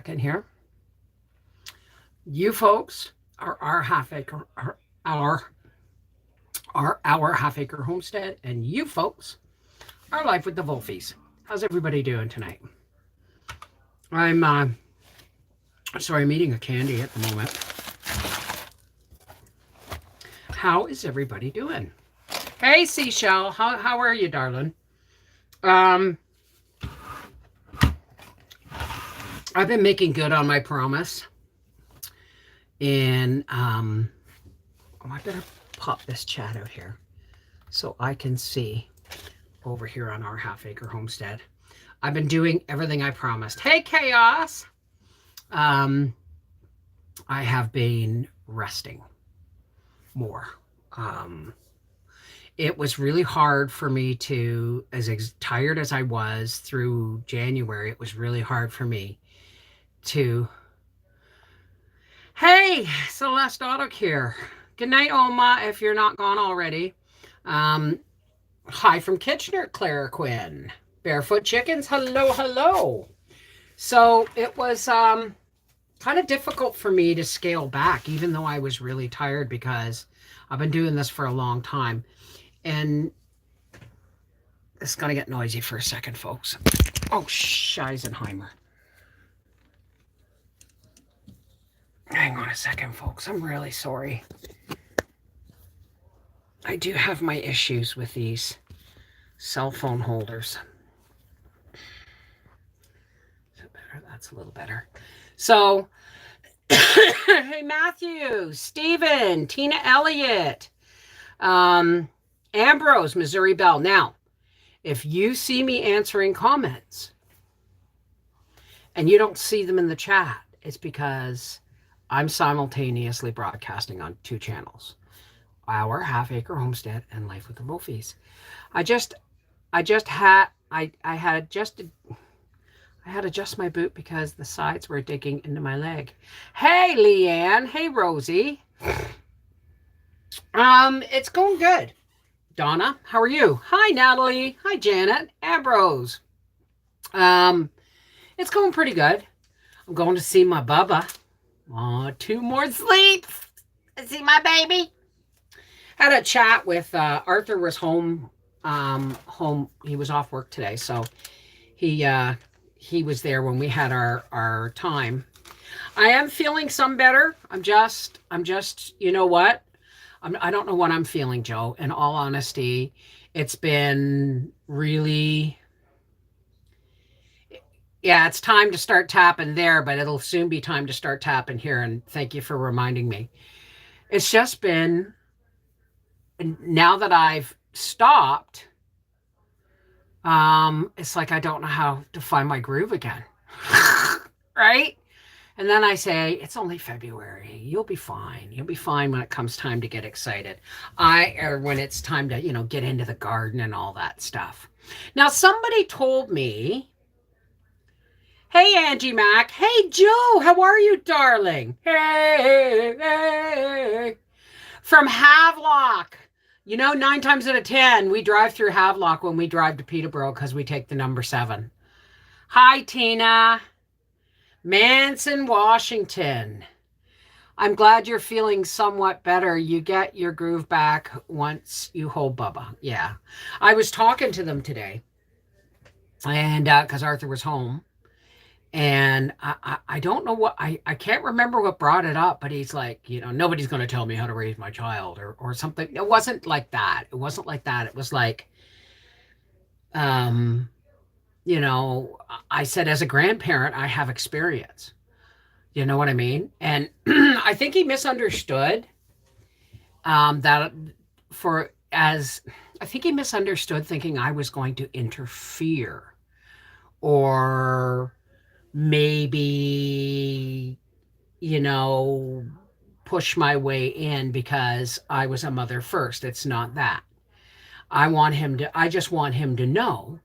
second here. You folks are our half acre, our half acre homestead, and you folks are life with the Wolfies. How's everybody doing tonight? I'm sorry, I'm eating a candy at the moment. How is everybody doing? Hey, Seashell, how are you, darling? Um, I've been making good on my promise, and I better pop this chat out here so I can see over here on our half acre homestead. I've been doing everything I promised. Hey, Chaos. Um, I have been resting more. Um, it was really hard for me to, as tired as I was through January, it was really hard for me to. Hey, Celeste Auto here. Good night, Oma, if you're not gone already. Um, Hi from Kitchener, Clara Quinn. Barefoot Chickens, hello, hello. So it was kind of difficult for me to scale back, even though I was really tired because I've been doing this for a long time. And it's going to get noisy for a second, folks. Oh, Scheisenheimer. Hang on a second, folks. I'm really sorry. I do have my issues with these cell phone holders. Is that better? That's a little better. So, hey, Matthew, Stephen, Tina Elliott, Ambrose, Missouri Bell. Now, if you see me answering comments and you don't see them in the chat, it's because I'm simultaneously broadcasting on two channels, our half acre homestead and Life with the Wolfies. I had to adjust my boot because the sides were digging into my leg. Hey, Leanne. Hey, Rosie. It's going good. Donna, how are you? Hi, Natalie. Hi, Janet. Ambrose. It's going pretty good. I'm going to see my Bubba. Oh, 2 more sleeps. I see my baby. Had a chat with Arthur was home. He was off work today, so he was there when we had our time. I am feeling some better. I'm just you know what? I don't know what I'm feeling, Joe. In all honesty, it's been really, yeah, it's time to start tapping there, but it'll soon be time to start tapping here. And thank you for reminding me. It's just been, now that I've stopped, it's like I don't know how to find my groove again. Right? And then I say, it's only February. You'll be fine. You'll be fine when it comes time to get excited. Or when it's time to, get into the garden and all that stuff. Now, somebody told me, hey, Angie Mac. Hey, Joe. How are you, darling? Hey. From Havelock. 9 times out of 10, we drive through Havelock when we drive to Peterborough because we take the number 7. Hi, Tina. Manson, Washington. I'm glad you're feeling somewhat better. You get your groove back once you hold Bubba. Yeah. I was talking to them today, and because Arthur was home, and I don't know what, I can't remember what brought it up, but he's like, nobody's going to tell me how to raise my child or something. It wasn't like that. It wasn't like that. It was like, I said, as a grandparent, I have experience. You know what I mean? And I think he misunderstood I think he misunderstood thinking I was going to interfere or maybe, push my way in because I was a mother first. It's not that. I just want him to know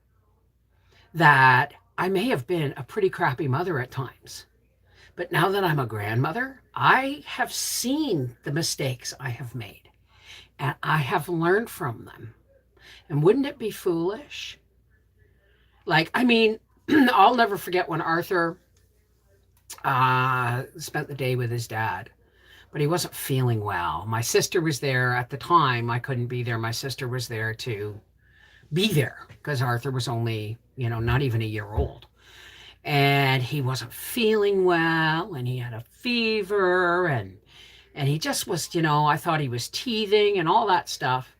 that I may have been a pretty crappy mother at times. But now that I'm a grandmother, I have seen the mistakes I have made and I have learned from them. And wouldn't it be foolish? I'll never forget when Arthur spent the day with his dad, but he wasn't feeling well. My sister was there at the time. I couldn't be there. My sister was there to be there because Arthur was only, not even a year old. And he wasn't feeling well, and he had a fever, and he just was, I thought he was teething and all that stuff.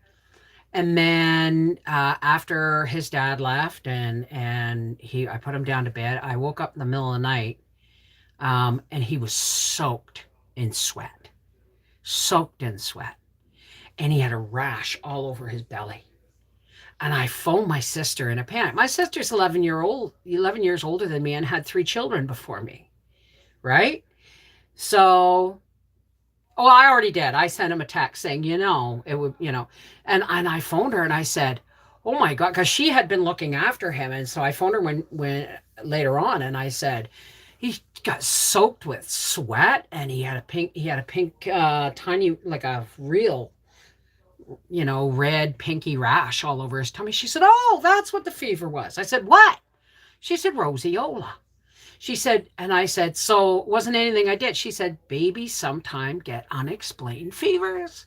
And then after his dad left and I put him down to bed, I woke up in the middle of the night, and he was soaked in sweat, and he had a rash all over his belly. And I phoned my sister in a panic. My sister's 11 years older than me and had 3 children before me, right? So, I already did. I sent him a text saying, it would, and I phoned her and I said, oh my God, because she had been looking after him. And so I phoned her when later on, and I said, he got soaked with sweat, and he had a pink, tiny, like a real, red pinky rash all over his tummy. She said, oh, that's what the fever was. I said, what? She said, roseola. She said, and I said, so it wasn't anything I did. She said, babies sometimes get unexplained fevers.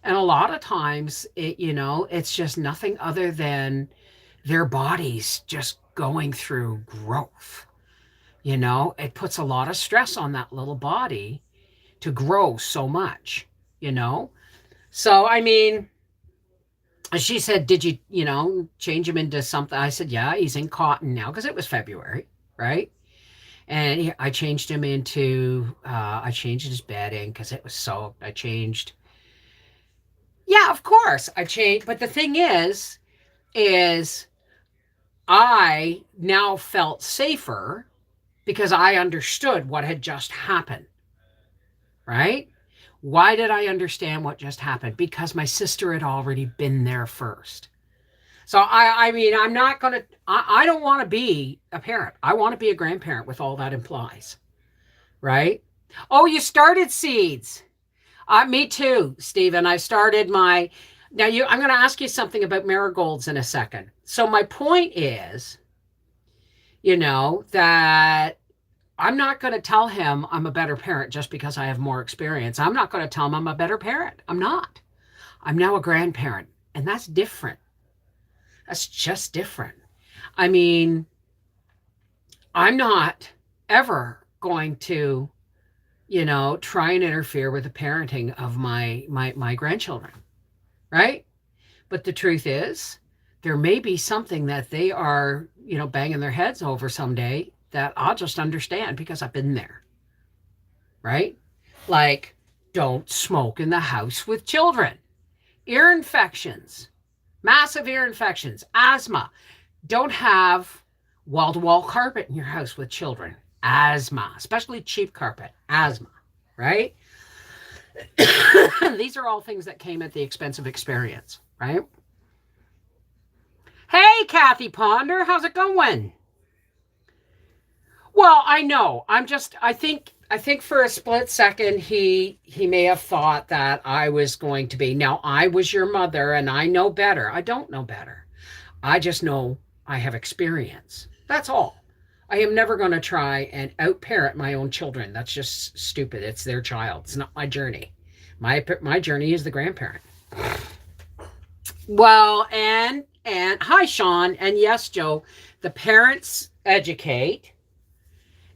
And a lot of times, it's just nothing other than their bodies just going through growth. It puts a lot of stress on that little body to grow so much, So, I mean, she said, did you, change him into something? I said, yeah, he's in cotton now, because it was February, right? And I changed him into, I changed his bedding because it was soaked. Yeah, of course, I changed. But the thing is I now felt safer because I understood what had just happened, right? Why did I understand what just happened? Because my sister had already been there first. So I mean, I'm not going to, I don't want to be a parent. I want to be a grandparent with all that implies, right? Oh, you started seeds. Me too, Stephen. I started I'm going to ask you something about marigolds in a second. So my point is, that I'm not going to tell him I'm a better parent just because I have more experience. I'm not going to tell him I'm a better parent. I'm not. I'm now a grandparent, and that's different. That's just different. I mean, I'm not ever going to, try and interfere with the parenting of my grandchildren, right? But the truth is, there may be something that they are, banging their heads over someday that I'll just understand because I've been there, right? Like, don't smoke in the house with children. Ear infections, massive ear infections, asthma. Don't have wall-to-wall carpet in your house with children. Asthma, especially cheap carpet, asthma, right? These are all things that came at the expense of experience, right? Hey, Kathy Ponder, how's it going? Well, I know. I think for a split second he may have thought that I was going to be. Now, I was your mother and I know better. I don't know better. I just know I have experience. That's all. I am never going to try and out-parent my own children. That's just stupid. It's their child. It's not my journey. My journey is the grandparent. Well, and hi, Sean. And yes, Joe, the parents educate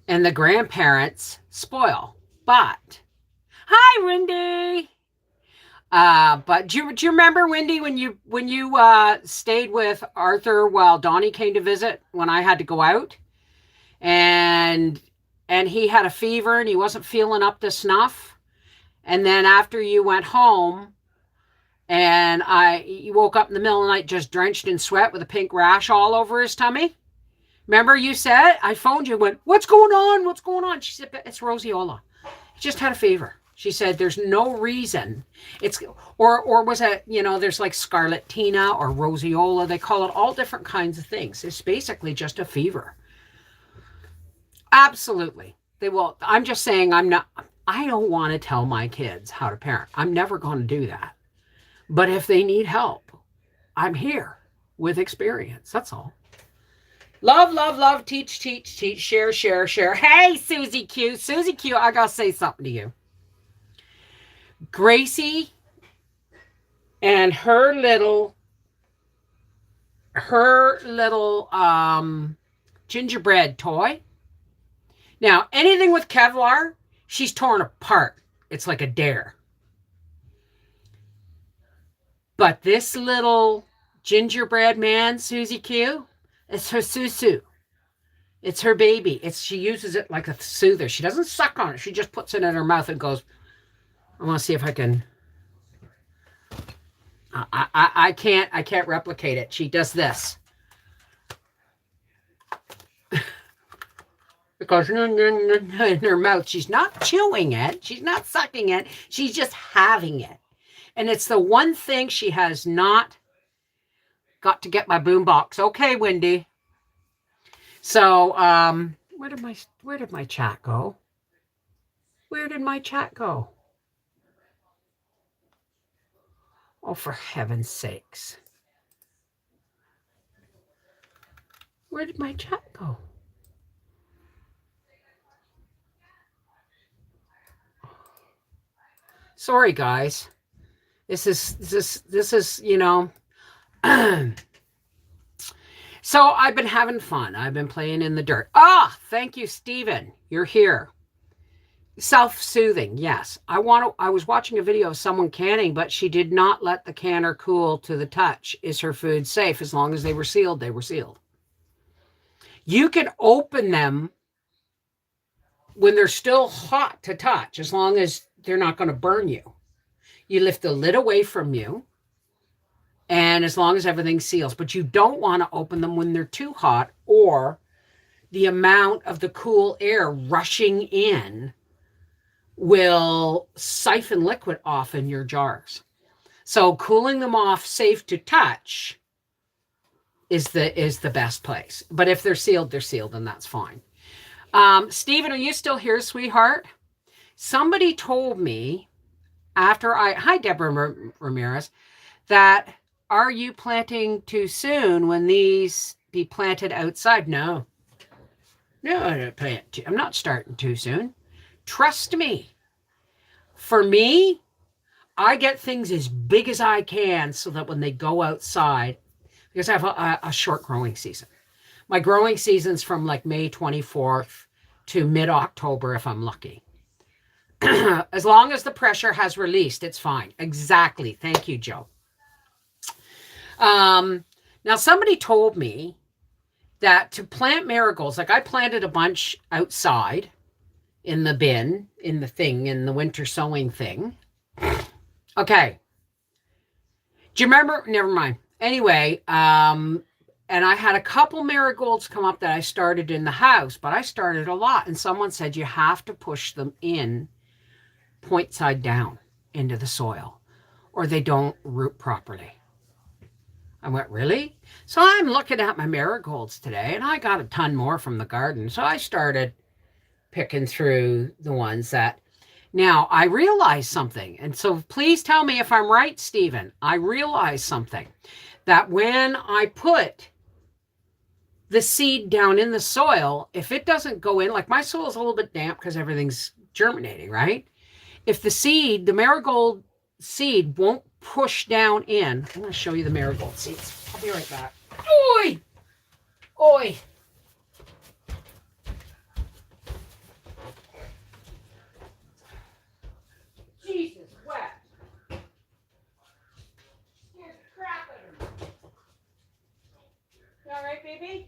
and the grandparents spoil. But hi, Wendy. But do you remember, Wendy, when you stayed with Arthur while Donnie came to visit when I had to go out, and he had a fever and he wasn't feeling up to snuff, and then after you went home, and you woke up in the middle of the night just drenched in sweat with a pink rash all over his tummy. Remember you said, I phoned you and went, what's going on? What's going on? She said, it's roseola. He just had a fever. She said, there's no reason. Or was it, there's like scarlatina or roseola. They call it all different kinds of things. It's basically just a fever. Absolutely. They will. I'm just saying I don't want to tell my kids how to parent. I'm never going to do that. But if they need help, I'm here with experience. That's all. Love, love, love, teach, teach, teach, share, share, share. Hey, Susie Q. Susie Q, I got to say something to you. Gracie and her little gingerbread toy. Now, anything with Kevlar, she's torn apart. It's like a dare. But this little gingerbread man, Susie Q, it's her Susu. It's her baby. She uses it like a soother. She doesn't suck on it. She just puts it in her mouth and goes, I want to see if I can. I can't replicate it. She does this. It goes in her mouth. She's not chewing it. She's not sucking it. She's just having it. And it's the one thing she has not got to get my boombox. Okay, Wendy. So, where did my chat go? Where did my chat go? Oh, for heaven's sakes. Where did my chat go? Sorry, guys. This is, you know. So I've been having fun. I've been playing in the dirt. Thank you, Stephen. You're here. Self-soothing, yes. I was watching a video of someone canning, but she did not let the canner cool to the touch. Is her food safe? As long as they were sealed, they were sealed. You can open them when they're still hot to touch, as long as they're not going to burn you. You lift the lid away from you, and as long as everything seals. But you don't want to open them when they're too hot, or the amount of the cool air rushing in will siphon liquid off in your jars. So cooling them off safe to touch is the best place. But if they're sealed, and that's fine. Stephen, are you still here, sweetheart? Somebody told me hi, Deborah Ramirez, that are you planting too soon when these be planted outside? No, I'm not starting too soon. Trust me. For me, I get things as big as I can so that when they go outside, because I have a short growing season. My growing season's from like May 24th to mid-October if I'm lucky. As long as the pressure has released, it's fine. Exactly. Thank you, Joe. Now, somebody told me that to plant marigolds, like I planted a bunch outside in the bin, in the winter sowing thing. Okay. Do you remember? Never mind. Anyway, and I had a couple marigolds come up that I started in the house, but I started a lot. And someone said you have to push them in point side down into the soil or they don't root properly. I went, really? So I'm looking at my marigolds today and I got a ton more from the garden. So I started picking through the ones that, now I realized something. And so please tell me if I'm right, Stephen. I realized something, that when I put the seed down in the soil, if it doesn't go in, like my soil is a little bit damp because everything's germinating, right? If the marigold seed won't push down in, I'm going to show you the marigold seeds. I'll be right back. Oi! Oi! Jesus, wet. Here's crap at her. You all right, baby?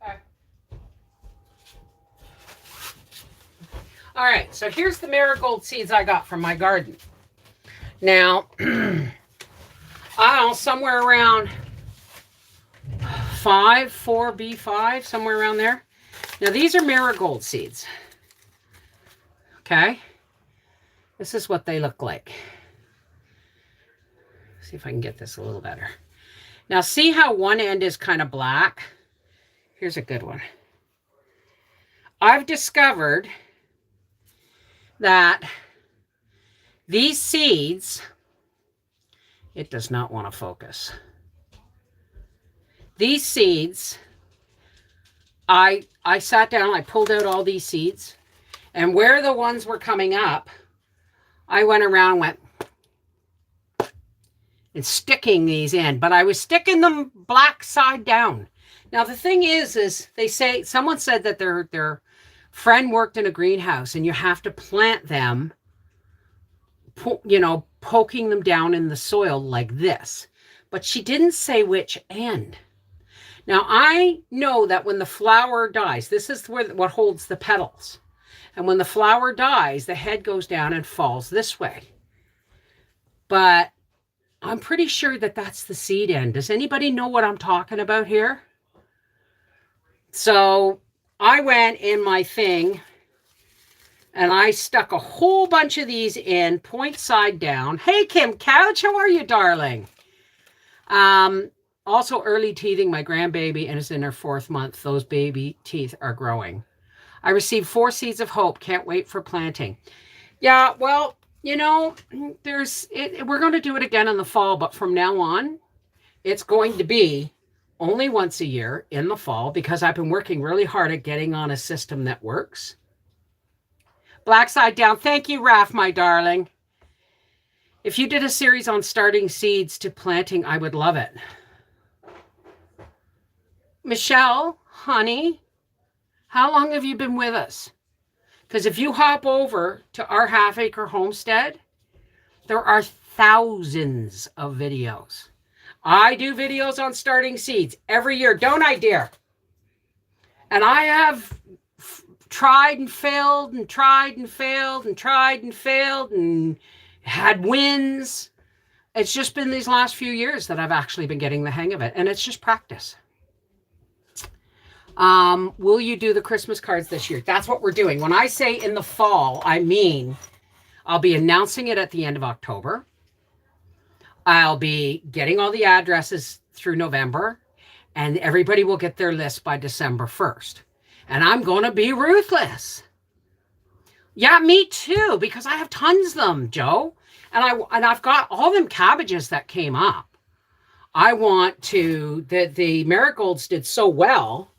Okay. All right, so here's the marigold seeds I got from my garden. Now, I don't know, somewhere around 4B5, somewhere around there. Now, these are marigold seeds. Okay. This is what they look like. See if I can get this a little better. Now, see how one end is kind of black? Here's a good one. I've discovered that these seeds, it does not want to focus. these seeds, I sat down, I pulled out all these seeds, and where the ones were coming up, I went around and went and sticking these in, but I was sticking them black side down. Now the thing is they say, someone said that their friend worked in a greenhouse and you have to plant them, you know, poking them down in the soil like this. But she didn't say which end. Now I know that when the flower dies, this is what holds the petals. And when the flower dies, the head goes down and falls this way. But I'm pretty sure that that's the seed end. Does anybody know what I'm talking about here? So I went in my thing and I stuck a whole bunch of these in, point side down. Hey, Kim Couch, how are you, darling? Also early teething. My grandbaby and is in her 4th month. Those baby teeth are growing. I received 4 seeds of hope. Can't wait for planting. Yeah, well, you know, we're going to do it again in the fall, but from now on, it's going to be only once a year in the fall because I've been working really hard at getting on a system that works. Black side down. Thank you, Raf, my darling. If you did a series on starting seeds to planting, I would love it. Michelle, honey, how long have you been with us? Because if you hop over to our Half Acre Homestead, there are thousands of videos. I do videos on starting seeds every year, don't I, dear? And I have tried and failed and tried and failed and tried and failed and had wins. It's just been these last few years that I've actually been getting the hang of it. And it's just practice. Will you do the Christmas cards this year? That's what we're doing. When I say in the fall, I mean, I'll be announcing it at the end of October. I'll be getting all the addresses through November, and everybody will get their list by December 1st. And I'm going to be ruthless. Yeah, me too, because I have tons of them, Joe. And I've got all them cabbages that came up. I want to, the marigolds did so well.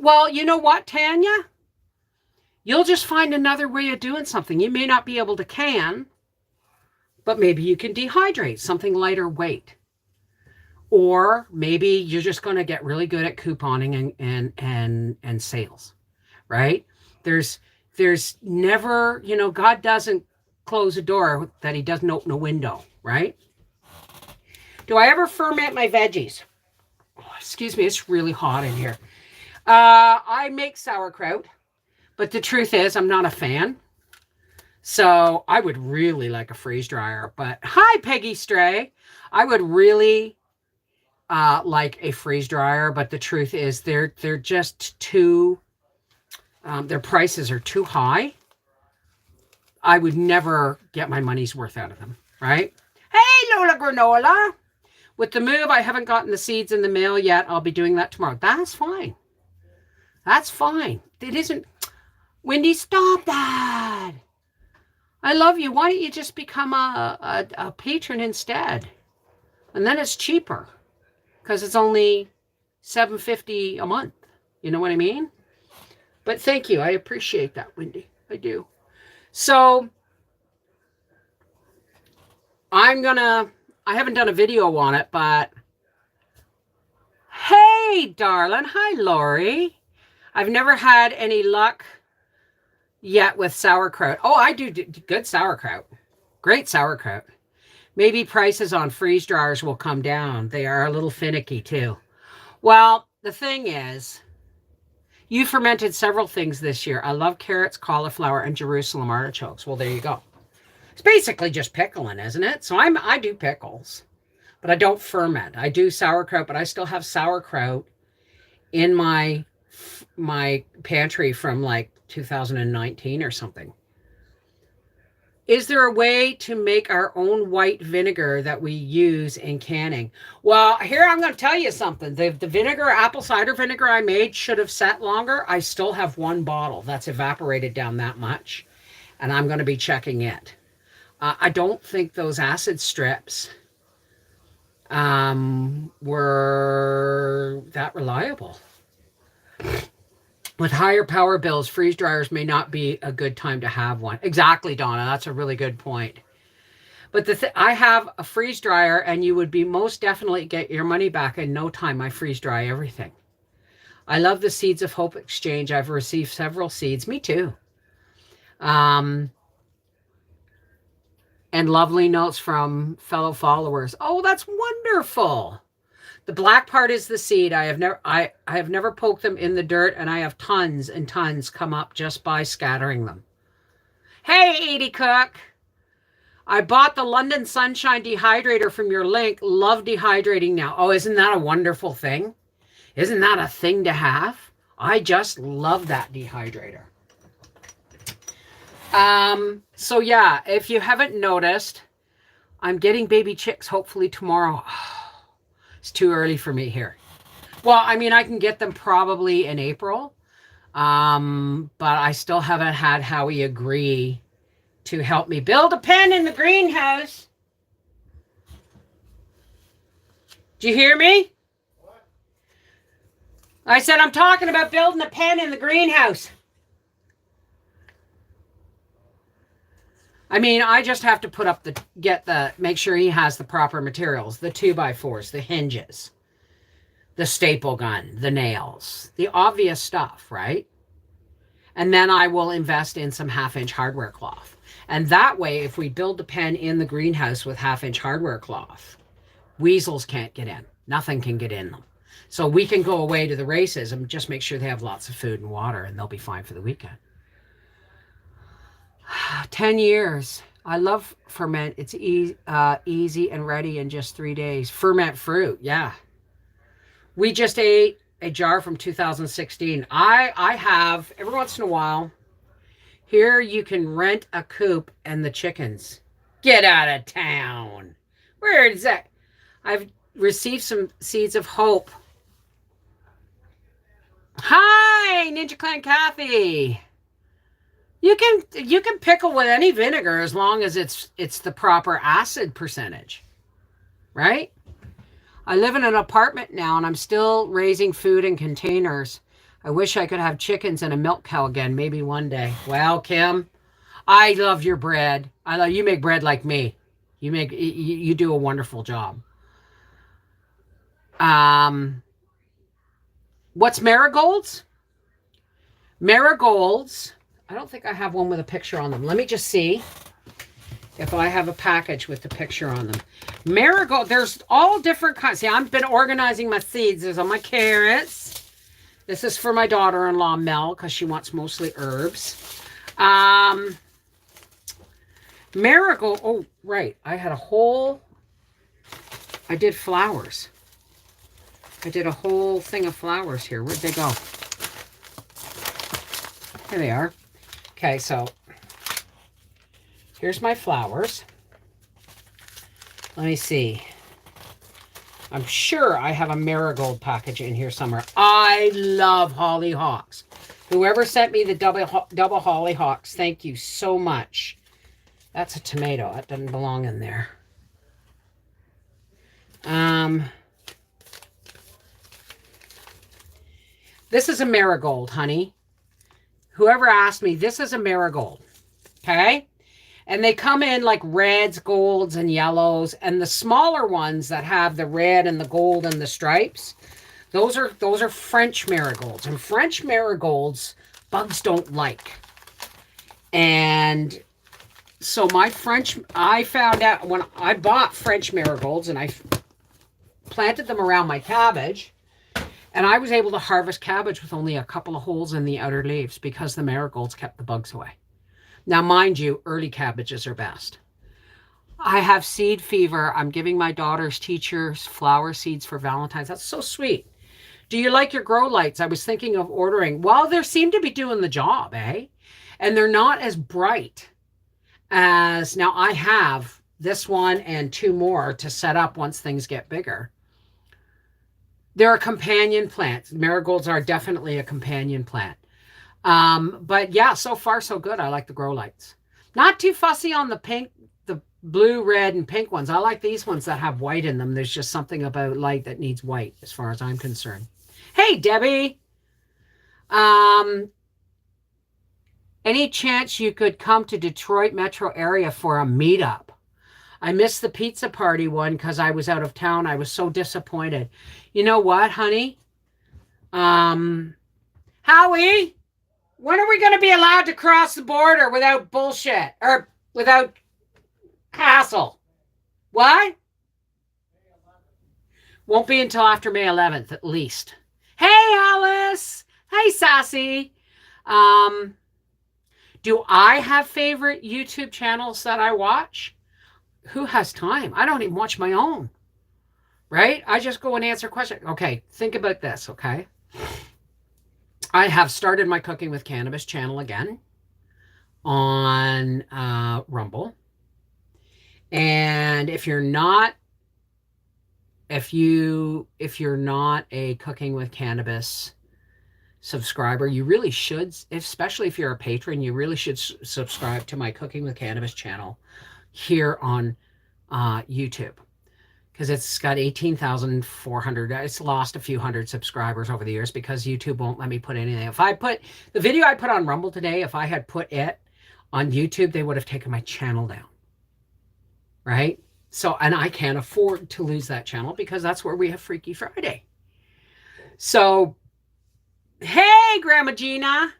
Well, you know what, Tanya? You'll just find another way of doing something. You may not be able to can, but maybe you can dehydrate something lighter weight. Or maybe you're just going to get really good at couponing and sales, right? There's never, you know, God doesn't close a door that he doesn't open a window, right? Do I ever ferment my veggies? Oh, excuse me, it's really hot in here. I make sauerkraut. But the truth is, I'm not a fan. So I would really like a freeze dryer. But hi, Peggy Stray. I would really like a freeze dryer. But the truth is, they're just too, their prices are too high. I would never get my money's worth out of them, right? Hey, Lola Granola. With the move, I haven't gotten the seeds in the mail yet. I'll be doing that tomorrow. That's fine. That's fine. It isn't... Wendy, stop that. I love you. Why don't you just become a patron instead? And then it's cheaper because it's only $7.50 a month. You know what I mean? But thank you. I appreciate that, Wendy. I do. So I haven't done a video on it, but hey, darling. Hi, Lori. I've never had any luck yet with sauerkraut. Oh, I do good sauerkraut. Great sauerkraut. Maybe prices on freeze dryers will come down. They are a little finicky too. Well, the thing is, you fermented several things this year. I love carrots, cauliflower, and Jerusalem artichokes. Well, there you go. It's basically just pickling, isn't it? So I do pickles, but I don't ferment. I do sauerkraut, but I still have sauerkraut in my pantry from like 2019 or something. Is there a way to make our own white vinegar that we use in canning? Well, here I'm going to tell you something. The vinegar, apple cider vinegar I made should have sat longer. I still have one bottle that's evaporated down that much, and I'm going to be checking it. I don't think those acid strips were that reliable. With higher power bills, freeze dryers may not be a good time to have one. Exactly, Donna. That's a really good point. But I have a freeze dryer, and you would be most definitely get your money back in no time. I freeze dry everything. I love the Seeds of Hope Exchange. I've received several seeds. Me too. And lovely notes from fellow followers. Oh, that's wonderful. The black part is the seed. I have never poked them in the dirt, and I have tons and tons come up just by scattering them. Hey, Edie Cook. I bought the London Sunshine Dehydrator from your link. Love dehydrating now. Oh, isn't that a wonderful thing? Isn't that a thing to have? I just love that dehydrator. So yeah, if you haven't noticed, I'm getting baby chicks hopefully tomorrow. It's too early for me here. Well, I mean, I can get them probably in April. But I still haven't had Howie agree to help me build a pen in the greenhouse. Do you hear me? What? I said I'm talking about building a pen in the greenhouse. I mean, I just have to put up make sure he has the proper materials, the 2x4s, the hinges, the staple gun, the nails, the obvious stuff, right? And then I will invest in some 1/2-inch hardware cloth. And that way, if we build the pen in the greenhouse with 1/2-inch hardware cloth, weasels can't get in. Nothing can get in them. So we can go away to the races and just make sure they have lots of food and water, and they'll be fine for the weekend. 10 years. I love ferment. It's easy and ready in just 3 days. Ferment fruit, yeah. We just ate a jar from 2016. I have, every once in a while, here you can rent a coop and the chickens. Get out of town. Where is that? I've received some Seeds of Hope. Hi, Ninja Clan Kathy. You can pickle with any vinegar as long as it's the proper acid percentage, right? I live in an apartment now, and I'm still raising food in containers. I wish I could have chickens and a milk cow again, maybe one day. Well, Kim, I love your bread. You make bread like me. You do a wonderful job. What's marigolds? Marigolds. I don't think I have one with a picture on them. Let me just see if I have a package with the picture on them. Marigold, there's all different kinds. See, I've been organizing my seeds. There's all my carrots. This is for my daughter-in-law, Mel, because she wants mostly herbs. Marigold, oh, right. I did flowers. I did a whole thing of flowers here. Where'd they go? Here they are. Okay, so here's my flowers. Let me see. I'm sure I have a marigold package in here somewhere. I love hollyhocks. Whoever sent me the double hollyhocks, thank you so much. That's a tomato. That doesn't belong in there. This is a marigold, honey. Whoever asked me, this is a marigold, okay? And they come in like reds, golds, and yellows. And the smaller ones that have the red and the gold and the stripes, those are French marigolds. And French marigolds, bugs don't like. And so I found out when I bought French marigolds and I planted them around my cabbage, and I was able to harvest cabbage with only a couple of holes in the outer leaves because the marigolds kept the bugs away. Now, mind you, early cabbages are best. I have seed fever. I'm giving my daughter's teachers flower seeds for Valentine's. That's so sweet. Do you like your grow lights? I was thinking of ordering. Well, they seem to be doing the job, eh? And they're not as bright as, now I have this one and 2 more to set up once things get bigger. They're a companion plant. Marigolds are definitely a companion plant. But yeah, so far so good. I like the grow lights. Not too fussy on the pink, the blue, red, and pink ones. I like these ones that have white in them. There's just something about light that needs white, as far as I'm concerned. Hey, Debbie. Um, any chance you could come to Detroit metro area for a meetup? I missed the pizza party one because I was out of town. I was so disappointed. You know what, honey? Howie, when are we going to be allowed to cross the border without bullshit or without hassle? What? Won't be until after May 11th, at least. Hey, Alice. Hey, Sassy. Do I have favorite YouTube channels that I watch? Who has time? I don't even watch my own. Right? I just go and answer questions. Okay, think about this, okay? I have started my Cooking with Cannabis channel again on Rumble. And if you're not a Cooking with Cannabis subscriber, you really should, especially if you're a patron, you really should subscribe to my Cooking with Cannabis channel here on YouTube, because it's got 18,400. It's lost a few hundred subscribers over the years because YouTube won't let me put anything. If I put the video I put on Rumble today, if I had put it on YouTube, they would have taken my channel down. Right? So, and I can't afford to lose that channel because that's where we have Freaky Friday. So, hey, Grandma Gina.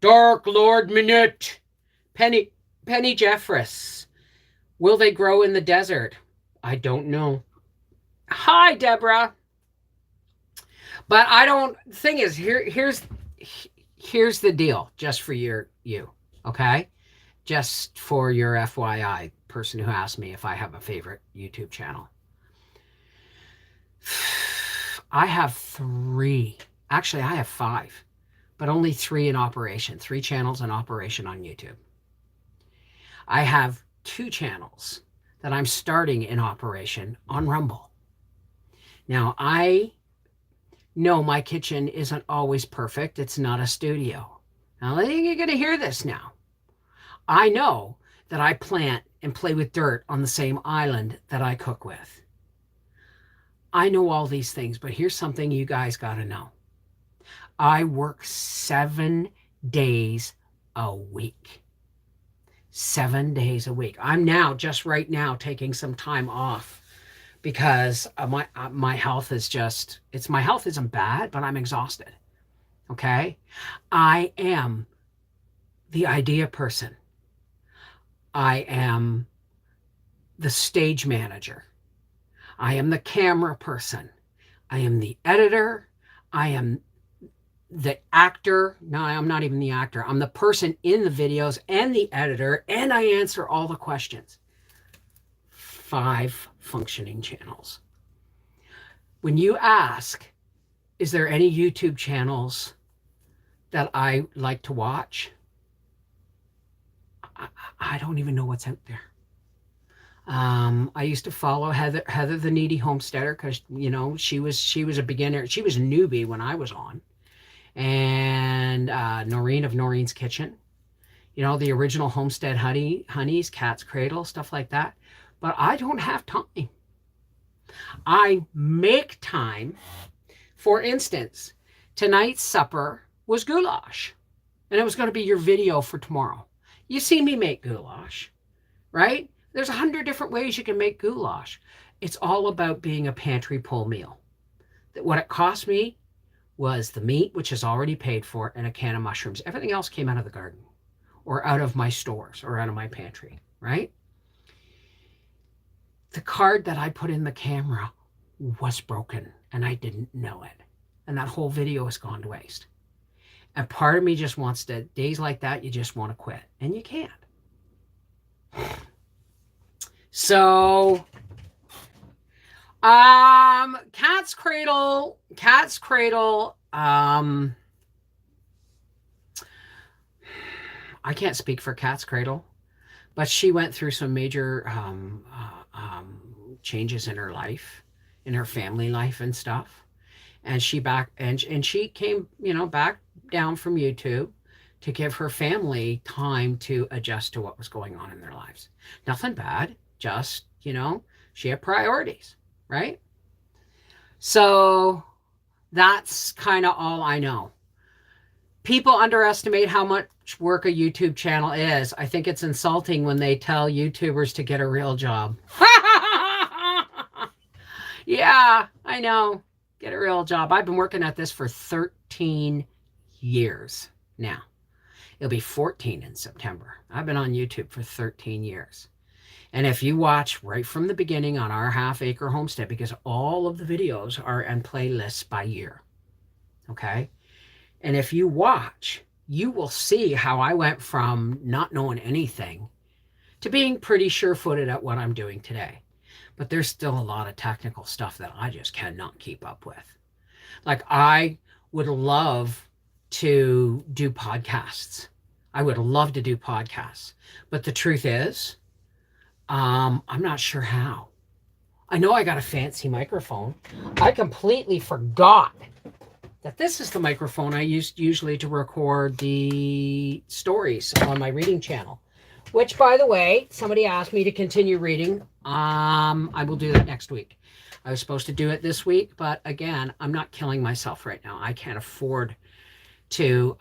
Dark Lord Minute. Penny Jeffress. Will they grow in the desert? I don't know. Hi, Deborah. But I don't, thing is, here's the deal, just for you, okay? Just for your FYI, person who asked me if I have a favorite YouTube channel. I have 3. Actually, I have 5, but only 3 in operation. 3 channels in operation on YouTube. I have 2 channels that I'm starting in operation on Rumble. Now, I know my kitchen isn't always perfect. It's not a studio. Now, you're going to hear this now. I know that I plant and play with dirt on the same island that I cook with. I know all these things, but here's something you guys got to know. I work 7 days a week. 7 days a week. I'm now, just right now, taking some time off because my health is just, my health isn't bad, but I'm exhausted. Okay? I am the idea person. I am the stage manager. I am the camera person. I am the editor. I am the actor. No, I'm not even the actor. I'm the person in the videos and the editor, and I answer all the questions. 5 functioning channels. When you ask, is there any YouTube channels that I like to watch? I don't even know what's out there. I used to follow Heather the Needy Homesteader because, you know, she was a beginner. She was a newbie when I was on. And Noreen of Noreen's Kitchen. You know, the original Homestead Honeys, Cat's Cradle, stuff like that. But I don't have time. I make time. For instance, tonight's supper was goulash. And it was going to be your video for tomorrow. You see me make goulash, right? There's 100 different ways you can make goulash. It's all about being a pantry pull meal. What it cost me was the meat, which is already paid for, and a can of mushrooms. Everything else came out of the garden or out of my stores or out of my pantry, right? The card that I put in the camera was broken and I didn't know it. And that whole video has gone to waste. And part of me just wants to, days like that, you just want to quit. And you can't. So, Cat's Cradle, I can't speak for Cat's Cradle, but she went through some major changes in her life, in her family life and stuff. And she came, you know, back down from YouTube to give her family time to adjust to what was going on in their lives. Nothing bad, just, she had priorities, right? So that's kind of all I know. People underestimate how much work a YouTube channel is. I think it's insulting when they tell YouTubers to get a real job. Yeah, I know. Get a real job. I've been working at this for 13 years now. It'll be 14 in September. I've been on YouTube for 13 years. And if you watch right from the beginning on our Half Acre Homestead, because all of the videos are in playlists by year, okay? And if you watch, you will see how I went from not knowing anything to being pretty sure-footed at what I'm doing today. But there's still a lot of technical stuff that I just cannot keep up with. Like, I would love to do podcasts. I would love to do podcasts. But the truth is, I'm not sure how. I know I got a fancy microphone. I completely forgot that this is the microphone I used usually to record the stories on my reading channel. Which, by the way, somebody asked me to continue reading. I will do that next week. I was supposed to do it this week, but again, I'm not killing myself right now. I can't afford to.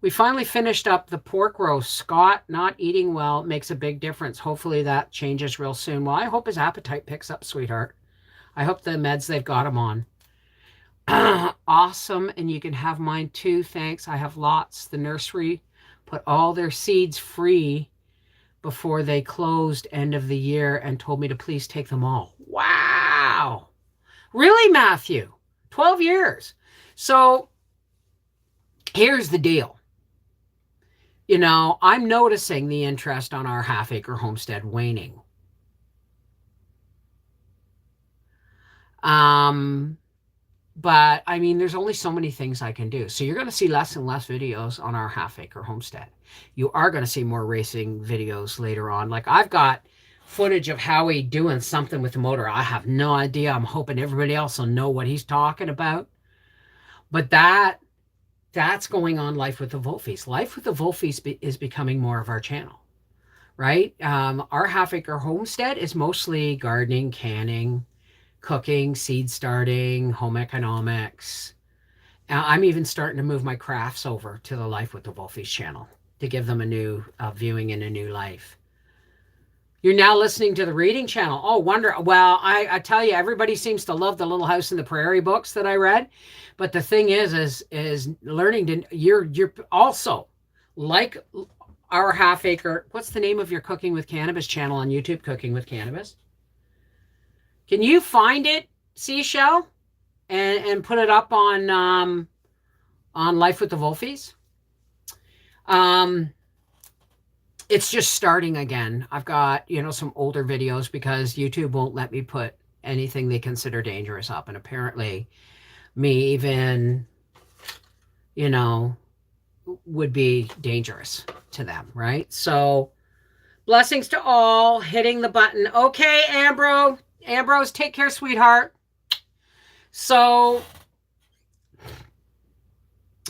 We finally finished up the pork roast. Scott not eating well makes a big difference. Hopefully that changes real soon. Well, I hope his appetite picks up, sweetheart. I hope the meds they've got him on. Awesome, and you can have mine too. Thanks. I have lots. The nursery put all their seeds free before they closed end of the year and told me to please take them all. Wow. Really, Matthew? 12 years. So here's the deal. I'm noticing the interest on our Half Acre Homestead waning. But I mean, there's only so many things I can do. So you're going to see less and less videos on our Half Acre Homestead. You are going to see more racing videos later on. Like, I've got footage of Howie doing something with the motor. I have no idea. I'm hoping everybody else will know what he's talking about. But that's going on Life with the Wolfies. Life with the Wolfies is becoming more of our channel, right? Our Half Acre Homestead is mostly gardening, canning, cooking, seed starting, home economics. I'm even starting to move my crafts over to the Life with the Wolfies channel to give them a new viewing and a new life. You're now listening to the reading channel. Oh, wonder. Well, I tell you, everybody seems to love the Little House in the Prairie books that I read. But the thing is learning to, you're also like our Half Acre. What's the name of your Cooking with Cannabis channel on YouTube? Cooking with Cannabis. Can you find it, Seashell, and put it up on Life with the Wolfies? It's just starting again. I've got, some older videos because YouTube won't let me put anything they consider dangerous up. And apparently me even, would be dangerous to them, right? So blessings to all. Hitting the button. Okay, Ambrose, take care, sweetheart. So,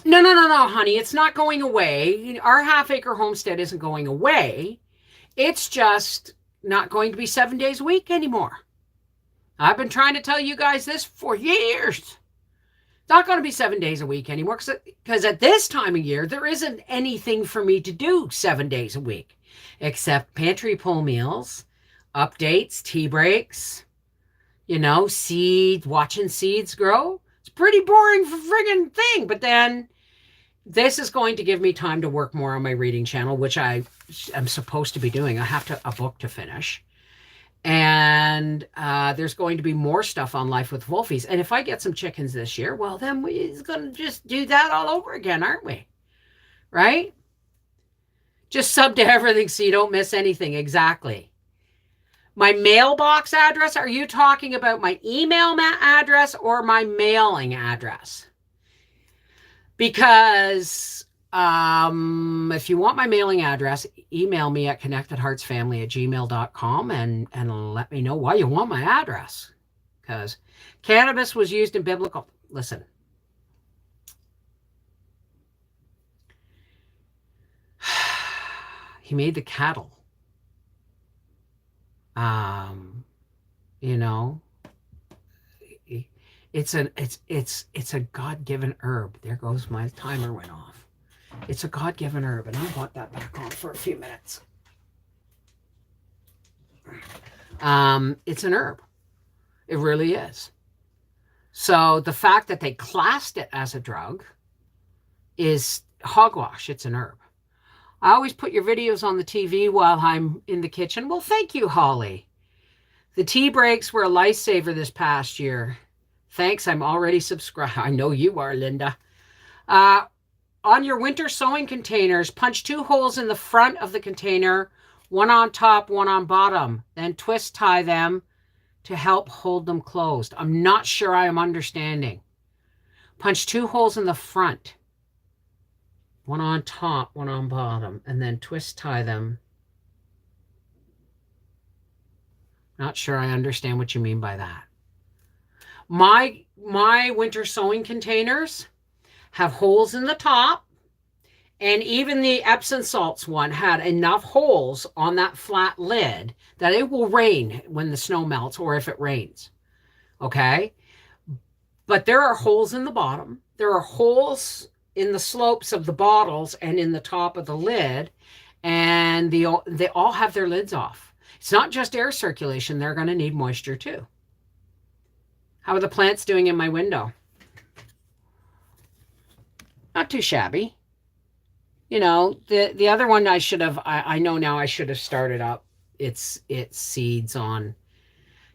no, honey. It's not going away. Our Half Acre Homestead isn't going away. It's just not going to be 7 days a week anymore. I've been trying to tell you guys this for years. It's not going to be 7 days a week anymore because at this time of year, there isn't anything for me to do 7 days a week except pantry pull meals, updates, tea breaks, watching seeds grow. It's a pretty boring friggin' thing. But then this is going to give me time to work more on my reading channel, which I am supposed to be doing. I have a book to finish. And there's going to be more stuff on Life with Wolfies. And if I get some chickens this year, well, then we're going to just do that all over again, aren't we? Right? Just sub to everything so you don't miss anything. Exactly. My mailbox address, are you talking about my email address or my mailing address? Because if you want my mailing address, email me at connectedheartsfamily@gmail.com and let me know why you want my address. Because cannabis was used in biblical... Listen. He made the cattle. You know, it's a God-given herb. There goes my timer went off. It's a God-given herb, and I want that back on for a few minutes. It's an herb. It really is. So the fact that they classed it as a drug is hogwash. It's an herb. I always put your videos on the TV while I'm in the kitchen. Well, thank you, Holly. The tea breaks were a lifesaver this past year. Thanks, I'm already subscribed. I know you are, Linda. On your winter sewing containers, punch 2 holes in the front of the container, one on top, one on bottom. Then twist tie them to help hold them closed. I'm not sure I am understanding. Punch 2 holes in the front, one on top, one on bottom, and then twist tie them. Not sure I understand what you mean by that. My winter sewing containers have holes in the top, and even the Epsom salts one had enough holes on that flat lid that it will rain when the snow melts or if it rains. Okay? But there are holes in the bottom. There are holes in the slopes of the bottles and in the top of the lid, and they all have their lids off. It's not just air circulation. They're going to need moisture too. How are the plants doing in my window? Not too shabby. You know, the other one I should have, I know now I should have started up its seeds on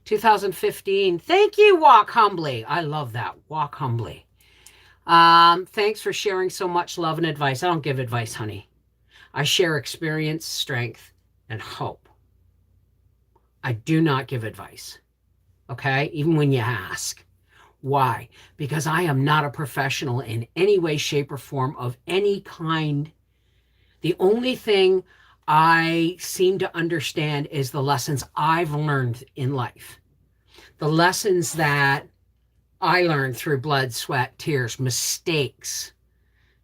2015. Thank you, Walk Humbly. I love that. Walk Humbly. Thanks for sharing so much love and advice. I don't give advice, honey. I share experience, strength, and hope. I do not give advice. Okay? Even when you ask. Why? Because I am not a professional in any way, shape, or form of any kind. The only thing I seem to understand is the lessons I've learned in life. The lessons that I learned through blood, sweat, tears, mistakes,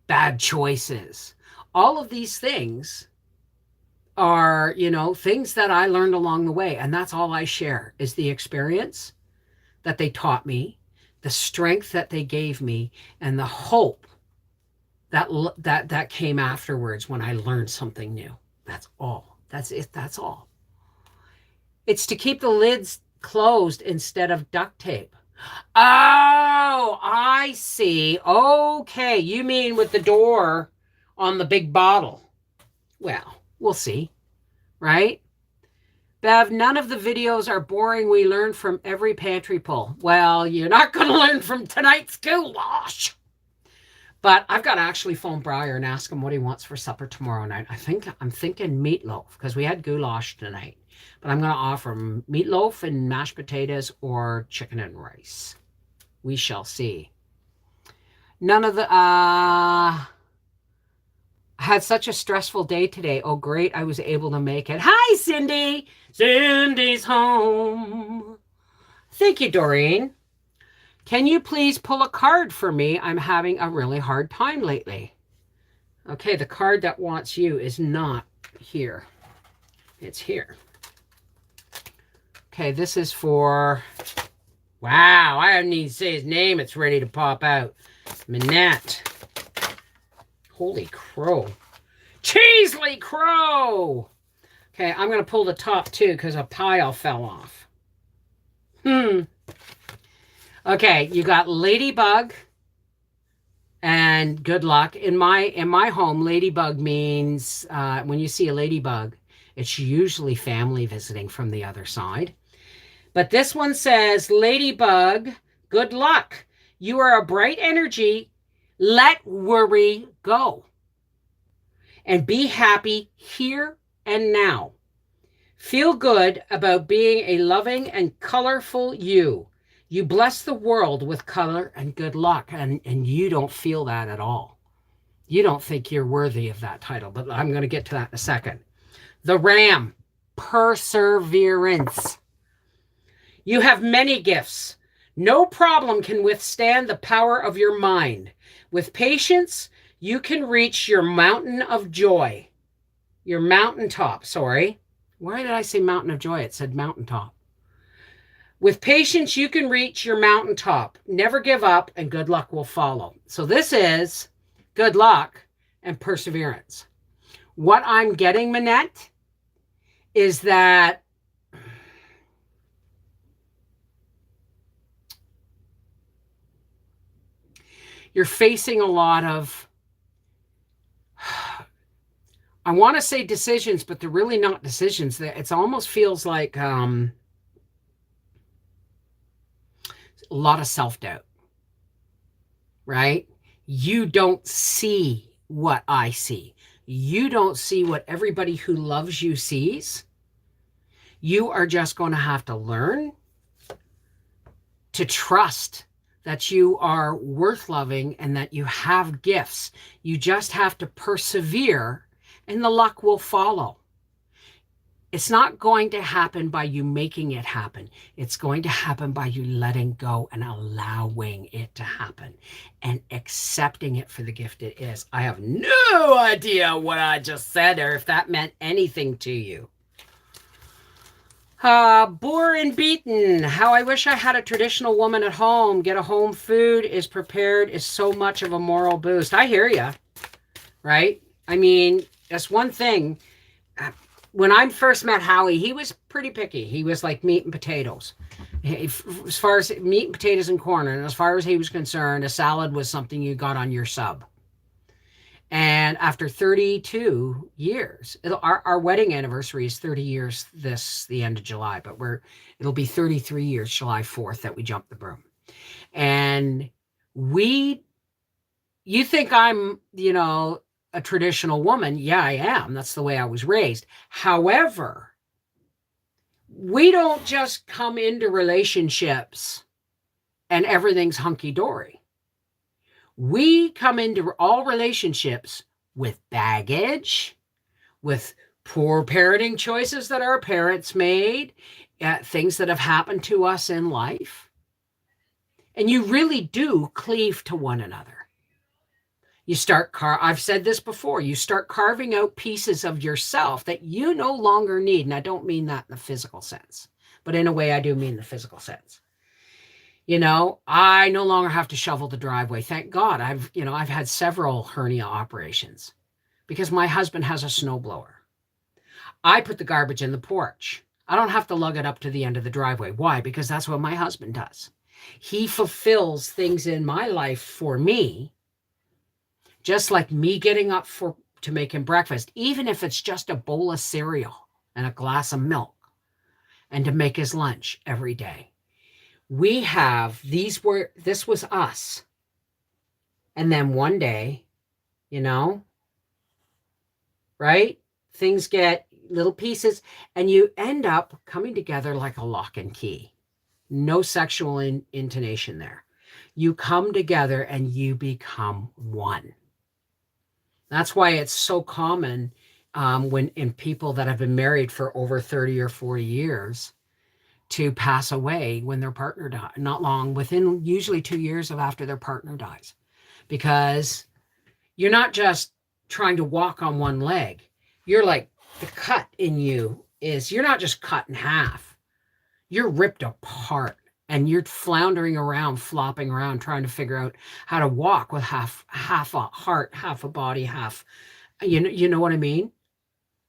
bad choices. All of these things are, you know, things that I learned along the way. And that's all I share is the experience that they taught me, the strength that they gave me, and the hope that came afterwards when I learned something new. That's all. That's it. That's all. It's to keep the lids closed instead of duct tape. Oh, I see. Okay. You mean with the door on the big bottle. Well, we'll see, right? Bev, none of the videos are boring. We learn from every pantry pull. Well, you're not going to learn from tonight's goulash. But I've got to actually phone Briar and ask him what he wants for supper tomorrow night. I'm thinking meatloaf because we had goulash tonight. But I'm going to offer him meatloaf and mashed potatoes or chicken and rice. We shall see. None of the... had such a stressful day today. Oh, great. I was able to make it. Hi, Cindy. Cindy's home. Thank you, Doreen. Can you please pull a card for me? I'm having a really hard time lately. Okay, the card that wants you is not here. It's here. Okay, this is for... Wow, I don't need to say his name. It's ready to pop out. Minette. Holy crow. Cheesley Crow! Okay, I'm going to pull the top too because a pile fell off. Okay, you got Ladybug and good luck. In my home, Ladybug means when you see a ladybug, it's usually family visiting from the other side. But this one says, Ladybug, good luck. You are a bright energy. Let worry go. And be happy here and now. Feel good about being a loving and colorful you. You bless the world with color and good luck. And you don't feel that at all. You don't think you're worthy of that title. But I'm going to get to that in a second. The Ram. Perseverance. You have many gifts. No problem can withstand the power of your mind. With patience, you can reach your mountain of joy. your mountaintop. Sorry. Why did I say mountain of joy? It said mountaintop. With patience, you can reach your mountaintop. Never give up, and good luck will follow. So this is good luck and perseverance. What I'm getting, Manette, is that you're facing a lot of, I want to say decisions, but they're really not decisions. It almost feels like a lot of self-doubt, right? You don't see what I see. You don't see what everybody who loves you sees. You are just going to have to learn to trust that you are worth loving and that you have gifts. You just have to persevere and the luck will follow. It's not going to happen by you making it happen. It's going to happen by you letting go and allowing it to happen and accepting it for the gift it is. I have no idea what I just said or if that meant anything to you. Boor and beaten. How I wish I had a traditional woman at home. Get a home food is prepared is so much of a moral boost. I hear you, right? I mean, that's one thing. When I first met Howie, he was pretty picky. He was like meat and potatoes. As far as meat and potatoes and corn, and as far as he was concerned, a salad was something you got on your sub. And after 32 years, our wedding anniversary is 30 years the end of July, but it'll be 33 years, July 4th, that we jumped the broom. And you think I'm, a traditional woman. Yeah, I am. That's the way I was raised. However, we don't just come into relationships and everything's hunky-dory. We come into all relationships with baggage, with poor parenting choices that our parents made, things that have happened to us in life. And you really do cleave to one another. You start I've said this before, you start carving out pieces of yourself that you no longer need. And I don't mean that in the physical sense, but in a way I do mean the physical sense. I no longer have to shovel the driveway. Thank God. I've had several hernia operations because my husband has a snowblower. I put the garbage in the porch. I don't have to lug it up to the end of the driveway. Why? Because that's what my husband does. He fulfills things in my life for me, just like me getting up to make him breakfast, even if it's just a bowl of cereal and a glass of milk, and to make his lunch every day. This was us. And then one day, right? Things get little pieces and you end up coming together like a lock and key. No sexual intonation there. You come together and you become one. That's why it's so common when in people that have been married for over 30 or 40 years to pass away when their partner died, not long, within usually 2 years of after their partner dies. Because you're not just trying to walk on one leg. You're like, the cut in you is, you're not just cut in half. You're ripped apart and you're floundering around, flopping around, trying to figure out how to walk with half a heart, half a body, half, you know what I mean?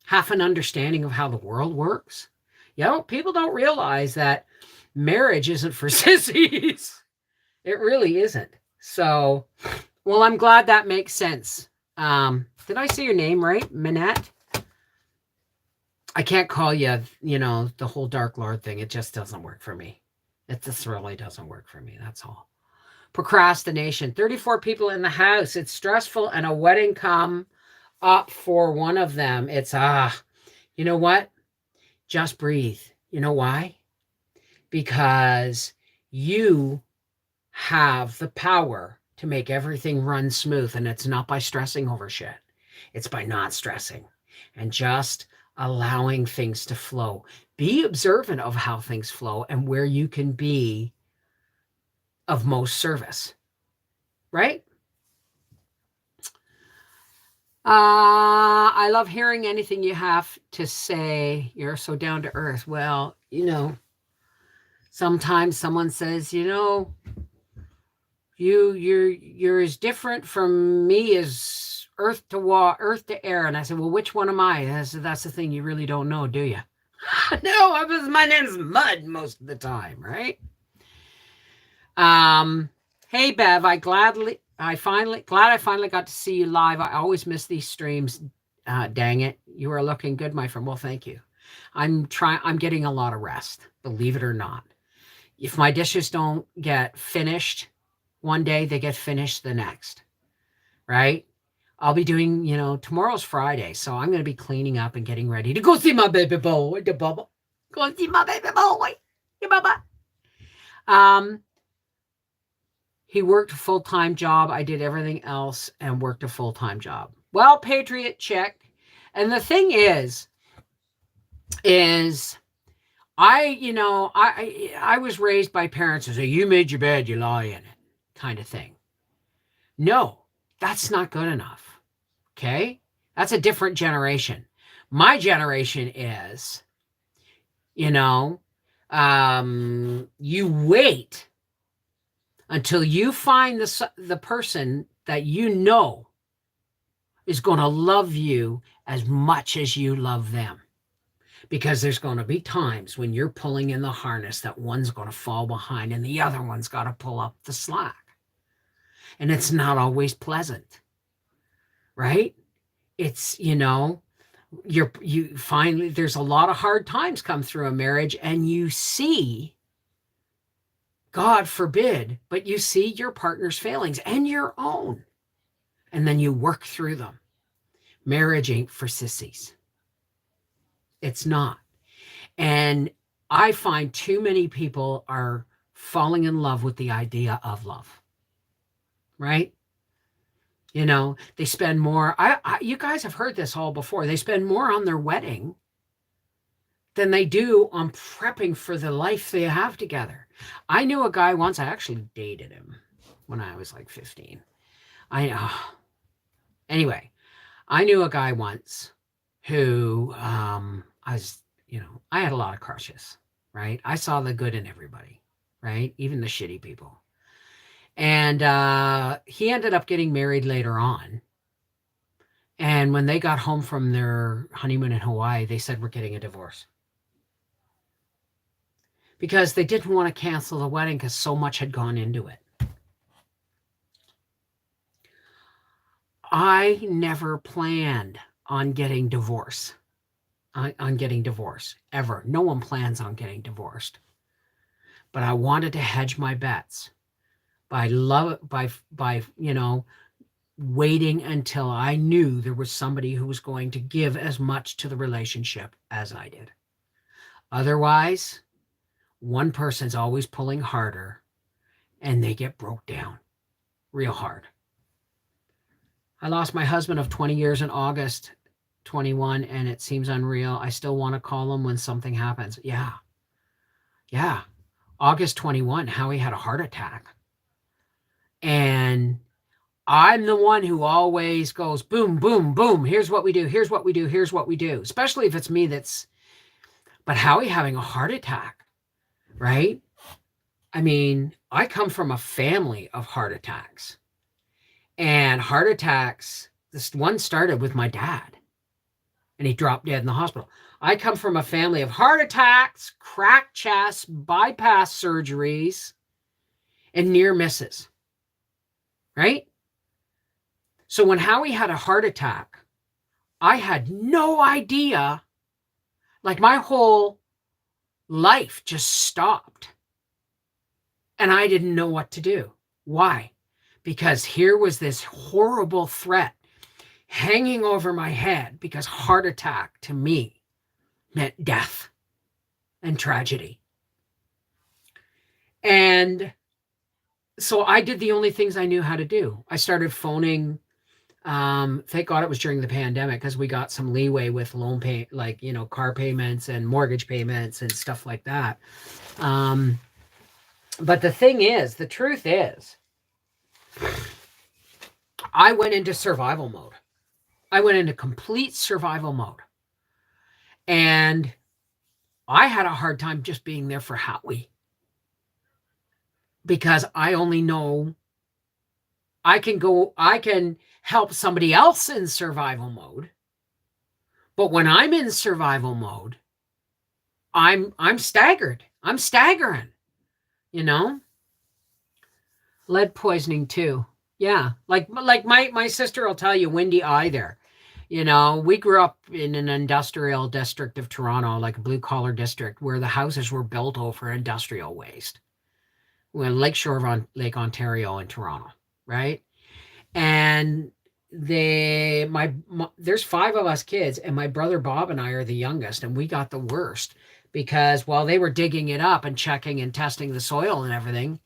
Half an understanding of how the world works. People don't realize that marriage isn't for sissies. It really isn't. So, well, I'm glad that makes sense. Did I say your name right? Manette? I can't call you, the whole Dark Lord thing. It just doesn't work for me. It just really doesn't work for me. That's all. Procrastination. 34 people in the house. It's stressful and a wedding come up for one of them. It's, you know what? Just breathe. You know why? Because you have the power to make everything run smooth, and it's not by stressing over shit. It's by not stressing and just allowing things to flow. Be observant of how things flow and where you can be of most service, right? I love hearing anything you have to say. You're so down to earth. Well, sometimes someone says, you're as different from me as earth to air. And I said, well, which one am I? And I said, that's the thing, you really don't know, do you? No, my name's Mud most of the time, right? Hey Bev, I finally got to see you live. I always miss these streams. Dang it. You are looking good, my friend. Well, thank you. I'm getting a lot of rest, believe it or not. If my dishes don't get finished one day, they get finished the next. Right? I'll be doing, tomorrow's Friday, so I'm going to be cleaning up and getting ready to go see my baby boy, the bubba. Go see my baby boy, the bubba. He worked a full-time job. I did everything else and worked a full-time job. Well, Patriot, check. And the thing is I was raised by parents who say, you made your bed, you lie in it, kind of thing. No, that's not good enough. Okay? That's a different generation. My generation is, you wait until you find the person that is going to love you as much as you love them. Because there's going to be times when you're pulling in the harness that one's going to fall behind and the other one's got to pull up the slack. And it's not always pleasant, right? It's, you finally, there's a lot of hard times come through a marriage and you see, God forbid, but you see your partner's failings and your own. And then you work through them. Marriage ain't for sissies. It's not. And I find too many people are falling in love with the idea of love. Right? They spend more. You guys have heard this all before. They spend more on their wedding than they do on prepping for the life they have together. I knew a guy once, I actually dated him when I was like 15. Anyway, I knew a guy once who I had a lot of crushes, right? I saw the good in everybody, right? Even the shitty people. And he ended up getting married later on. And when they got home from their honeymoon in Hawaii, they said, we're getting a divorce. Because they didn't want to cancel the wedding because so much had gone into it. I never planned on getting divorced. Ever. No one plans on getting divorced. But I wanted to hedge my bets by waiting until I knew there was somebody who was going to give as much to the relationship as I did. Otherwise, one person's always pulling harder and they get broke down real hard. I lost my husband of 20 years in August 21, and it seems unreal. I still want to call him when something happens. Yeah. August 21, Howie had a heart attack. And I'm the one who always goes, boom, boom, boom. Here's what we do. Here's what we do. Here's what we do. Especially if it's me but Howie having a heart attack, right? I mean, I come from a family of heart attacks. And heart attacks, this one started with my dad. And he dropped dead in the hospital. I come from a family of heart attacks, cracked chests, bypass surgeries, and near misses. Right? So when Howie had a heart attack, I had no idea. Like my whole life just stopped. And I didn't know what to do. Why? Because here was this horrible threat hanging over my head, because heart attack to me meant death and tragedy. And so I did the only things I knew how to do. I started phoning. Thank God it was during the pandemic, because we got some leeway with loan pay, car payments and mortgage payments and stuff like that. But the truth is, I went into survival mode. I went into complete survival mode. And I had a hard time just being there for Howie because I only know I can help somebody else in survival mode. But when I'm in survival mode, I'm staggered. I'm staggering, you know? Lead poisoning too. Yeah. Like my sister will tell you, Windy Eye there. You know, we grew up in an industrial district of Toronto, like a blue collar district where the houses were built over industrial waste. We're Lakeshore of Lake Ontario in Toronto, right? And there's 5 of us kids, and my brother Bob and I are the youngest, and we got the worst because while they were digging it up and checking and testing the soil and everything,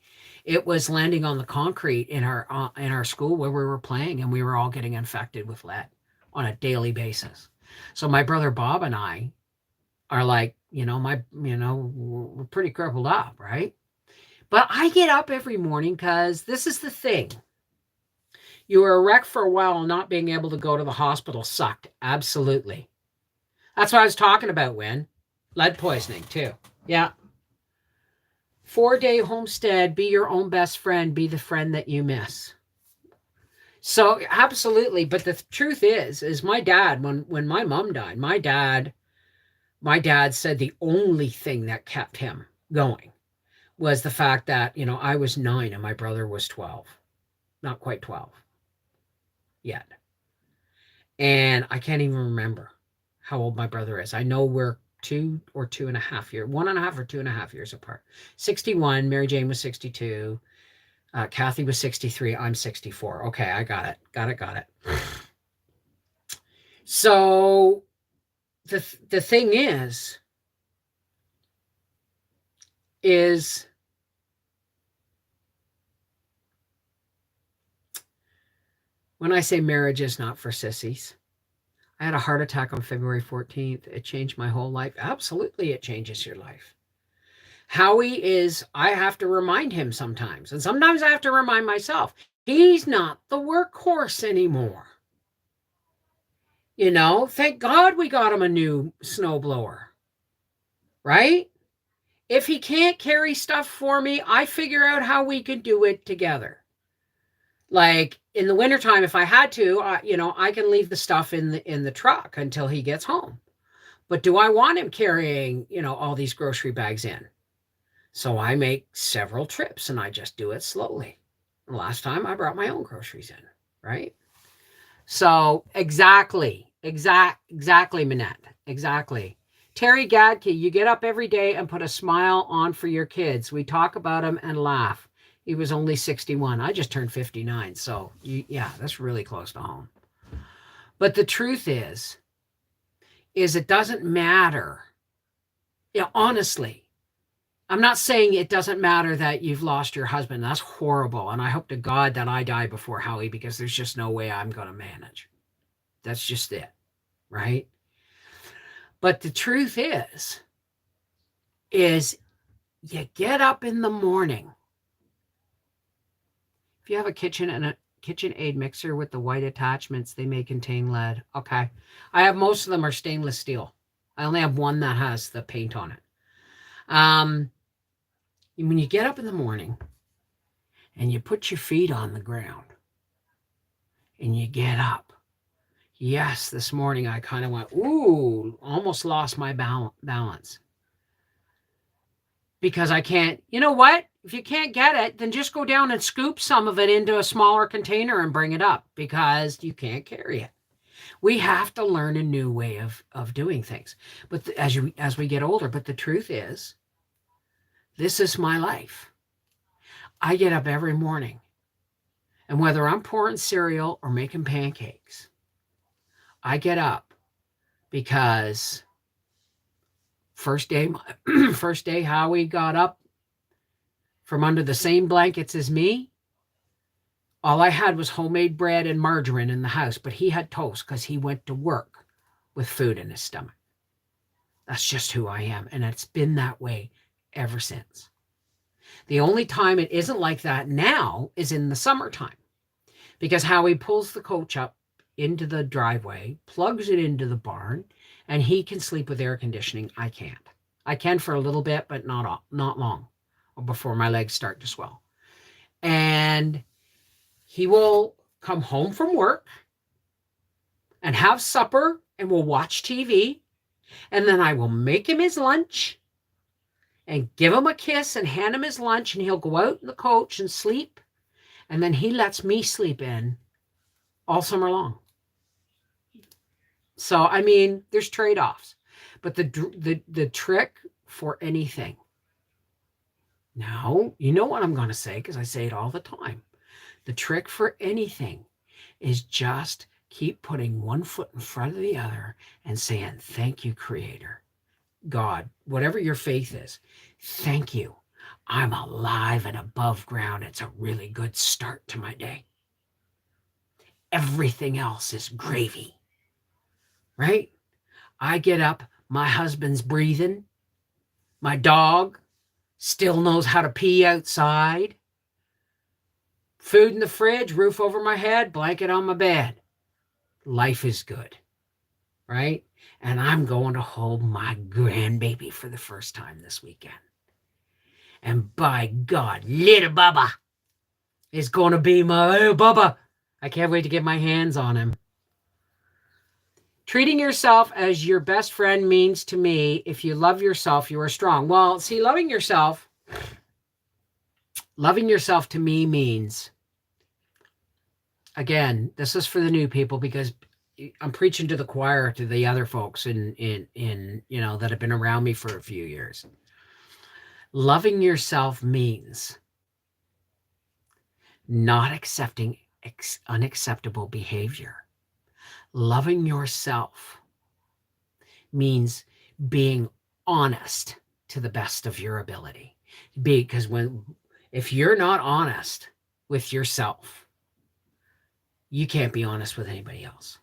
it was landing on the concrete in our school where we were playing, and we were all getting infected with lead on a daily basis. So my brother Bob and I are like, we're pretty crippled up, right? But I get up every morning because this is the thing. You were a wreck for a while, not being able to go to the hospital sucked. Absolutely. That's what I was talking about, Win. Lead poisoning, too. Yeah. 4-day homestead, be your own best friend, be the friend that you miss. So, absolutely. But the truth is my dad, when my mom died, my dad said the only thing that kept him going was the fact that, I was 9 and my brother was 12. Not quite 12 yet. And I can't even remember how old my brother is. I know we're 2 or 2.5 years, 1.5 or 2.5 years apart. 61, Mary Jane was 62. Kathy was 63. I'm 64. Okay, I got it. So the thing is when I say marriage is not for sissies, I had a heart attack on February 14th. It changed my whole life. Absolutely, it changes your life. Howie I have to remind him sometimes, and sometimes I have to remind myself, he's not the workhorse anymore. Thank God we got him a new snowblower, right? If he can't carry stuff for me, I figure out how we could do it together. Like in the wintertime, if I had to, I can leave the stuff in the truck until he gets home. But do I want him carrying, all these grocery bags in? So I make several trips and I just do it slowly. And last time I brought my own groceries in, right? So exactly, Minette. Exactly. Terry Gadke, you get up every day and put a smile on for your kids. We talk about them and laugh. He was only 61. I just turned 59. So, yeah, that's really close to home. But the truth is it doesn't matter. Honestly, I'm not saying it doesn't matter that you've lost your husband. That's horrible. And I hope to God that I die before Howie because there's just no way I'm going to manage. That's just it, right? But the truth is you get up in the morning. If you have a KitchenAid mixer with the white attachments, they may contain lead. Okay. I have most of them are stainless steel. I only have one that has the paint on it. When you get up in the morning and you put your feet on the ground and you get up. Yes, this morning I kind of went, ooh, almost lost my balance. Because I can't, you know what? If you can't get it, then just go down and scoop some of it into a smaller container and bring it up because you can't carry it. We have to learn a new way of doing things. But as we get older, but the truth is, this is my life. I get up every morning, and whether I'm pouring cereal or making pancakes, I get up because first day Howie got up from under the same blankets as me. All I had was homemade bread and margarine in the house, but he had toast because he went to work with food in his stomach. That's just who I am, and it's been that way ever since. The only time it isn't like that now is in the summertime because Howie pulls the coach up into the driveway, plugs it into the barn, and he can sleep with air conditioning. I can't. I can for a little bit, but not long, before my legs start to swell. And he will come home from work and have supper, and we'll watch TV. And then I will make him his lunch and give him a kiss and hand him his lunch, and he'll go out in the coach and sleep. And then he lets me sleep in all summer long. So, I mean, there's trade-offs. But the trick for anything. Now, you know what I'm going to say, because I say it all the time. The trick for anything is just keep putting one foot in front of the other and saying, thank you, Creator, God, whatever your faith is. Thank you. I'm alive and above ground. It's a really good start to my day. Everything else is gravy, right? I get up, my husband's breathing. My dog still knows how to pee outside. Food in the fridge, roof over my head, blanket on my bed. Life is good, right? And I'm going to hold my grandbaby for the first time this weekend. And by God, little Bubba is going to be my little Bubba. I can't wait to get my hands on him. Treating yourself as your best friend means to me, if you love yourself, you are strong. Well, see, loving yourself to me means, again, this is for the new people, because I'm preaching to the choir, to the other folks in that have been around me for a few years. Loving yourself means not accepting unacceptable behavior. Loving yourself means being honest to the best of your ability. Because if you're not honest with yourself, you can't be honest with anybody else.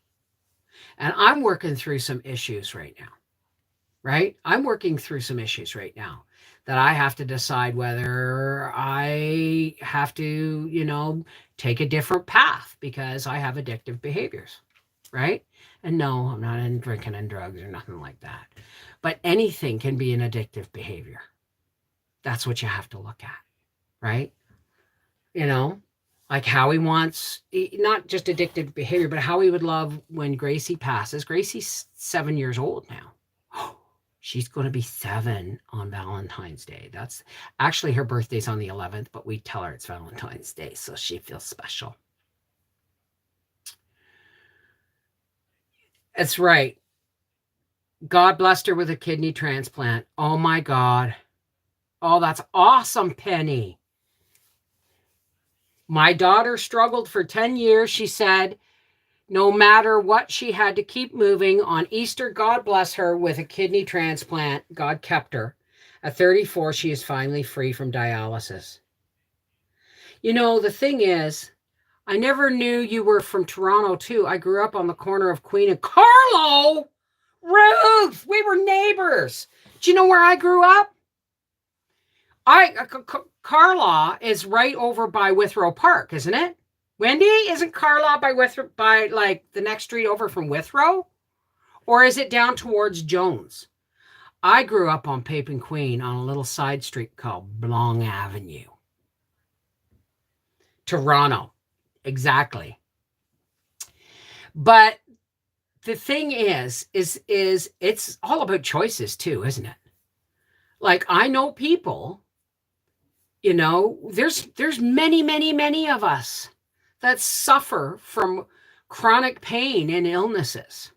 And I'm working through some issues right now, right? I'm working through some issues right now that I have to decide whether I have to, take a different path because I have addictive behaviors, right? And no, I'm not in drinking and drugs or nothing like that. But anything can be an addictive behavior. That's what you have to look at, right? Like Howie wants, not just addictive behavior, but Howie would love when Gracie passes. Gracie's 7 years old now. She's going to be 7 on Valentine's Day. That's actually, her birthday's on the 11th, but we tell her it's Valentine's Day, so she feels special. That's right. God blessed her with a kidney transplant. Oh my God. Oh, that's awesome, Penny. My daughter struggled for 10 years, she said. No matter what, she had to keep moving. On Easter, God bless her with a kidney transplant. God kept her. At 34, she is finally free from dialysis. The thing is, I never knew you were from Toronto, too. I grew up on the corner of Queen and Carlo. Ruth, we were neighbors. Do you know where I grew up? Carlaw is right over by Withrow Park, isn't it? Wendy, isn't Carlaw by like the next street over from Withrow? Or is it down towards Jones? I grew up on Papin Queen on a little side street called Long Avenue. Toronto. Exactly. But the thing is it's all about choices too, isn't it? Like, I know people, there's many of us that suffer from chronic pain and illnesses.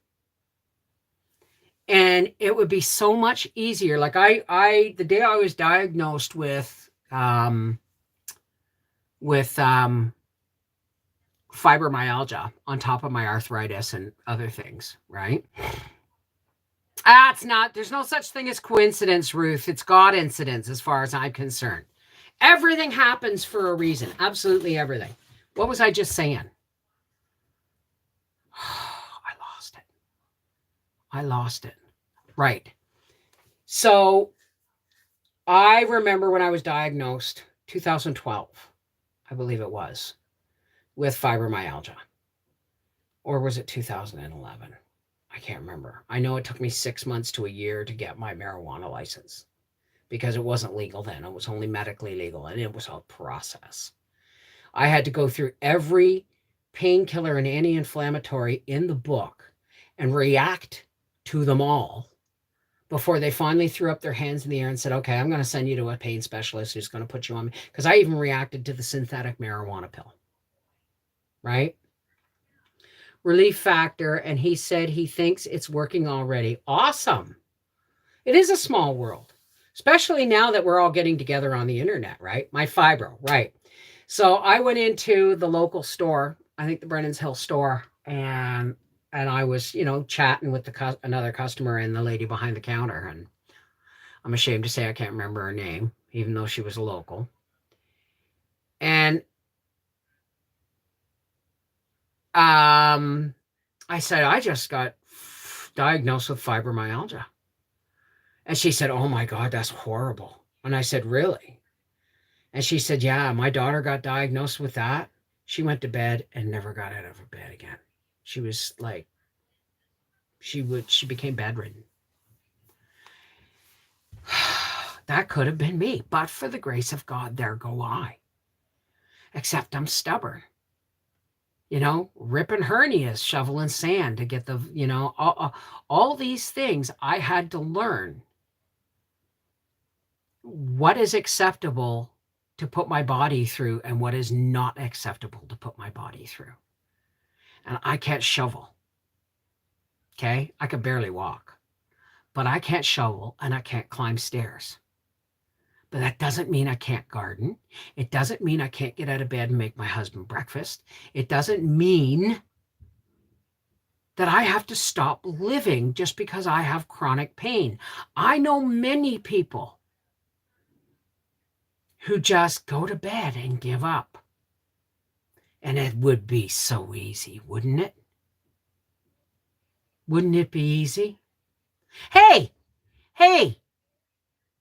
And it would be so much easier. Like the day I was diagnosed with fibromyalgia on top of my arthritis and other things, right? There's no such thing as coincidence, Ruth. It's God incidence as far as I'm concerned. Everything happens for a reason. Absolutely everything. What was I just saying? I lost it. Right. So I remember when I was diagnosed, 2012, I believe it was, with fibromyalgia. Or was it 2011? I can't remember. I know it took me 6 months to a year to get my marijuana license because it wasn't legal then. It was only medically legal, and it was a process. I had to go through every painkiller and anti-inflammatory in the book and react to them all before they finally threw up their hands in the air and said, okay, I'm going to send you to a pain specialist who's going to put you on me. Because I even reacted to the synthetic marijuana pill, right? Relief Factor, and he said he thinks it's working already. Awesome. It is a small world, especially now that we're all getting together on the internet, right? My fibro, right? So I went into the local store, I think the Brennan's Hill store, and I was, chatting with another customer and the lady behind the counter, and I'm ashamed to say I can't remember her name, even though she was a local. And I said, I just got diagnosed with fibromyalgia. And she said, oh my God, that's horrible. And I said, really? And she said, yeah, my daughter got diagnosed with that. She went to bed and never got out of her bed again. She was like, she became bedridden. That could have been me, but for the grace of God, there go I. Except I'm stubborn. Ripping hernias, shoveling sand to get the, all these things. I had to learn what is acceptable to put my body through and what is not acceptable to put my body through. And I can't shovel. Okay? I can barely walk. But I can't shovel and I can't climb stairs. But that doesn't mean I can't garden. It doesn't mean I can't get out of bed and make my husband breakfast. It doesn't mean that I have to stop living just because I have chronic pain. I know many people who just go to bed and give up. And it would be so easy, wouldn't it? Wouldn't it be easy? Hey,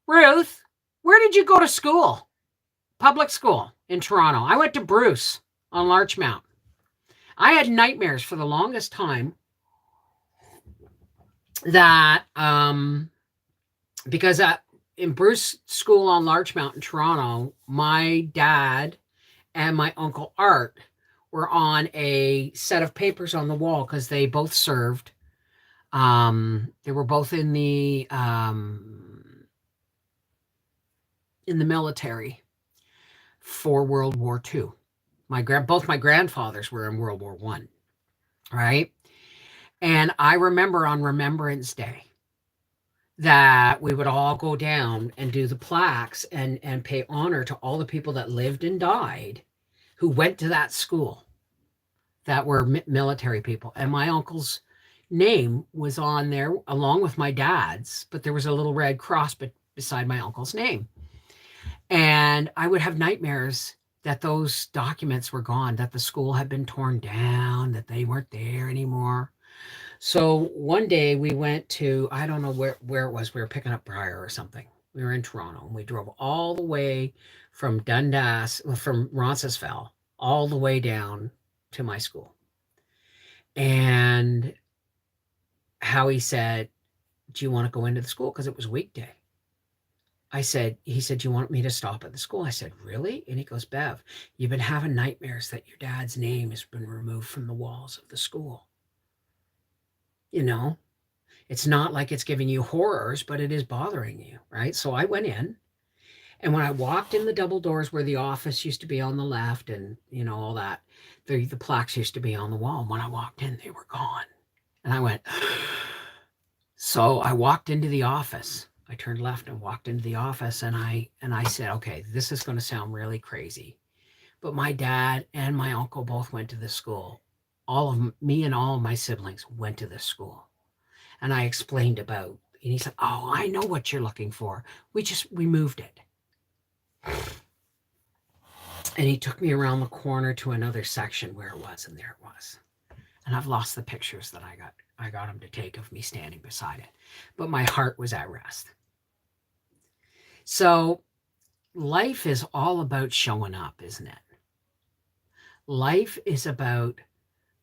Ruth, where did you go to school? Public school in Toronto. I went to Bruce on Larchmont. I had nightmares for the longest time that because in Bruce School on Larchmont in Toronto, my dad and my uncle Art were on a set of papers on the wall because they both served. They were both in the military for World War II. Both my grandfathers were in World War I, right? And I remember on Remembrance Day that we would all go down and do the plaques and pay honor to all the people that lived and died who went to that school that were military people. And my uncle's name was on there along with my dad's, but there was a little red cross beside my uncle's name. And I would have nightmares that those documents were gone, that the school had been torn down, that they weren't there anymore. So one day we went to, I don't know where it was. We were picking up Briar or something. We were in Toronto and we drove all the way from from Roncesvalles, all the way down to my school. And Howie said, do you want to go into the school? Because it was weekday. He said, do you want me to stop at the school? I said, really? And he goes, Bev, you've been having nightmares that your dad's name has been removed from the walls of the school. It's not like it's giving you horrors, but it is bothering you, right? So I went in, and when I walked in the double doors where the office used to be on the left and, all that, the plaques used to be on the wall. And when I walked in, they were gone. And I went, so I walked into the office. I turned left and walked into the office, and I said, okay, this is going to sound really crazy, but my dad and my uncle both went to this school. All of me and all of my siblings went to this school. And I explained about, and he said, oh, I know what you're looking for. We moved it. And he took me around the corner to another section where it was, and there it was. And I've lost the pictures that I got him to take of me standing beside it. But my heart was at rest. So life is all about showing up, isn't it? Life is about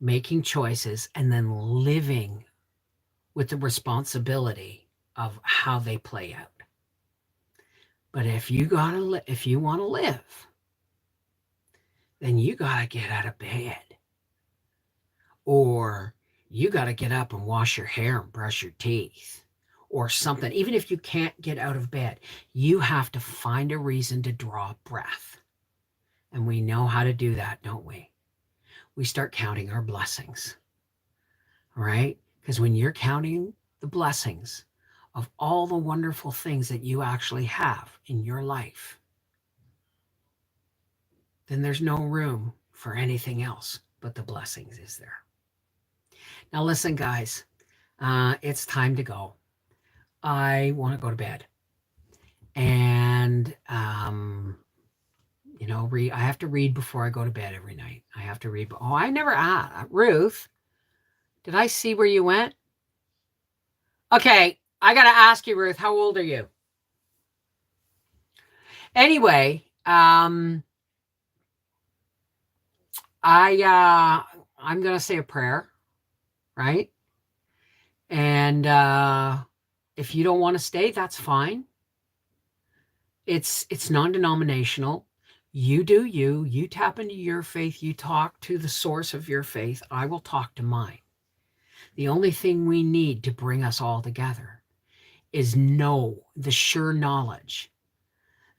making choices, and then living with the responsibility of how they play out. But if you want to live, then you gotta get out of bed, or you gotta get up and wash your hair and brush your teeth, or something. Even if you can't get out of bed, you have to find a reason to draw breath. And we know how to do that, don't we? We start counting our blessings, right? Because when you're counting the blessings of all the wonderful things that you actually have in your life, then there's no room for anything else but the blessings, is there? Now, listen, guys, it's time to go. I want to go to bed. And, I have to read before I go to bed every night. I have to read. Oh, I never, Ruth, did I see where you went? Okay, I got to ask you, Ruth, how old are you? Anyway, I'm going to say a prayer, right? And if you don't want to stay, that's fine. It's non-denominational. You do you. You tap into your faith. You talk to the source of your faith. I will talk to mine. The only thing we need to bring us all together is the sure knowledge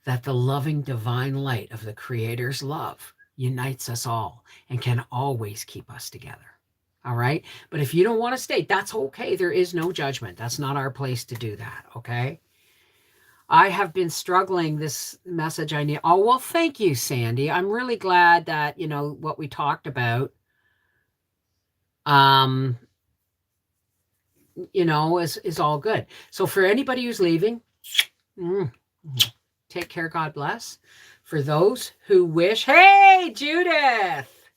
that the loving divine light of the Creator's love unites us all and can always keep us together. All right? But if you don't want to stay, that's okay. There is no judgment. That's not our place to do that, okay? I have been struggling this message I need. Oh, well, thank you, Sandy. I'm really glad that, what we talked about, is all good. So for anybody who's leaving, take care. God bless. For those who wish, hey, Judith,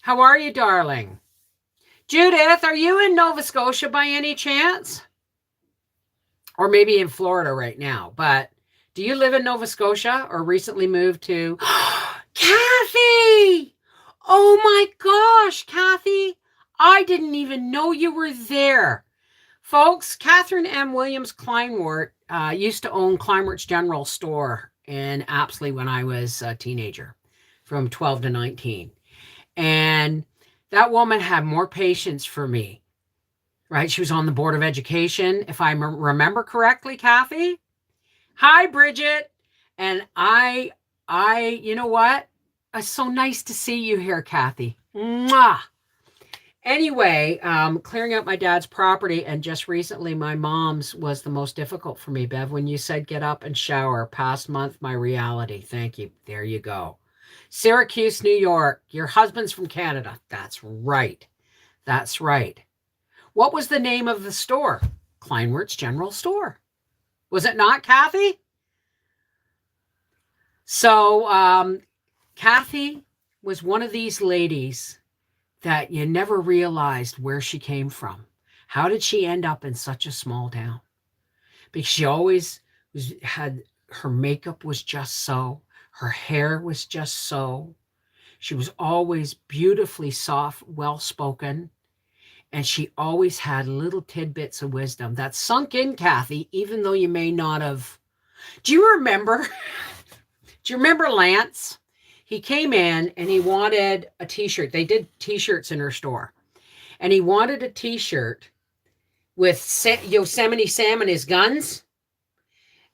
how are you, darling? Judith, are you in Nova Scotia by any chance? Or maybe in Florida right now, but do you live in Nova Scotia or recently moved to? Kathy! Oh my gosh, Kathy, I didn't even know you were there. Folks, Catherine M. Williams Kleinwort used to own Kleinwort's General Store in Apsley when I was a teenager, from 12 to 19. And that woman had more patience for me. Right? She was on the Board of Education, if I remember correctly, Kathy. Hi, Bridget. And you know what? It's so nice to see you here, Kathy. Mwah. Anyway, clearing out my dad's property, and just recently my mom's was the most difficult for me, Bev. When you said get up and shower, past month, my reality. Thank you. There you go. Syracuse, New York. Your husband's from Canada. That's right. That's right. What was the name of the store? Kleinwort's General Store. Was it not, Kathy? So Kathy was one of these ladies that you never realized where she came from. How did she end up in such a small town? Because she always had, her makeup was just so, her hair was just so. She was always beautifully soft, well-spoken. And she always had little tidbits of wisdom that sunk in, Kathy, even though you may not have. Do you remember? Do you remember Lance? He came in and he wanted a t-shirt. They did t-shirts in her store. And he wanted a t-shirt with Yosemite Sam and his guns.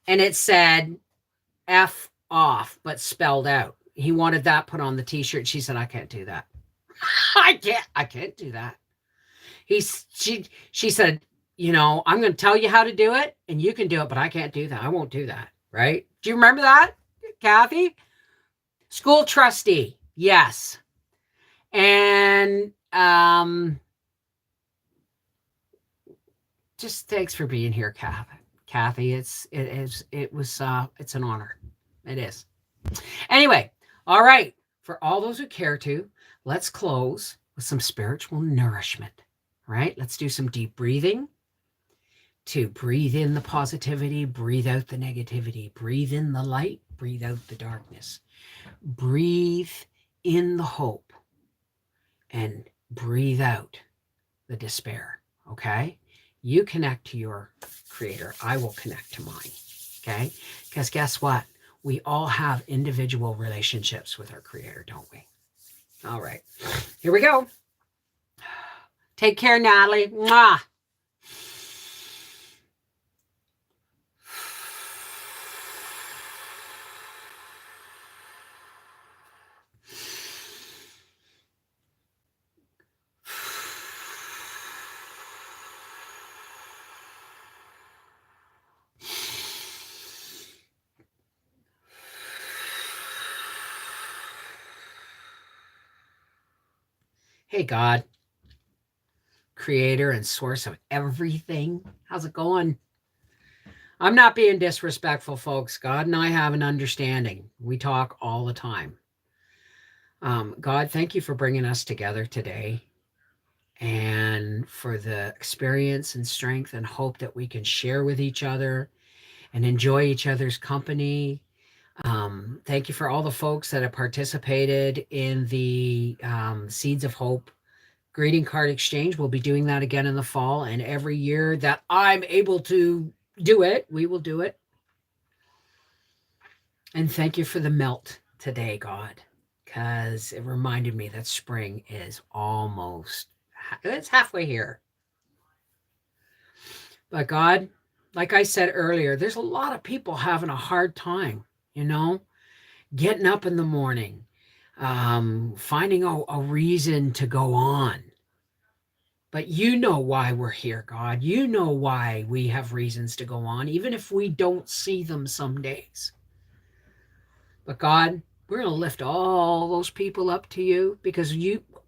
And it said F off, but spelled out. He wanted that put on the t-shirt. She said, I can't do that. I can't do that. She said, I'm going to tell you how to do it and you can do it, but I can't do that. I won't do that. Right? Do you remember that, Kathy? School trustee. Yes. And just thanks for being here, Kathy. It's an honor. It is. Anyway, all right. For all those who care to, let's close with some spiritual nourishment. Right? Let's do some deep breathing to breathe in the positivity, breathe out the negativity, breathe in the light, breathe out the darkness, breathe in the hope, and breathe out the despair, okay? You connect to your creator. I will connect to mine, okay? Because guess what? We all have individual relationships with our creator, don't we? All right, here we go. Take care, Natalie. Mwah. Hey, God, creator and source of everything. How's it going? I'm not being disrespectful, folks. God and I have an understanding. We talk all the time. God, thank you for bringing us together today and for the experience and strength and hope that we can share with each other and enjoy each other's company. Thank you for all the folks that have participated in the Seeds of Hope greeting card exchange. We'll be doing that again in the fall, and every year that I'm able to do it, we will do it. And thank you for the melt today, God, because it reminded me that spring is it's halfway here. But God, like I said earlier, there's a lot of people having a hard time, getting up in the morning, finding a reason to go on. But you know why we're here, God. You know why we have reasons to go on, even if we don't see them some days. But God, we're going to lift all those people up to you because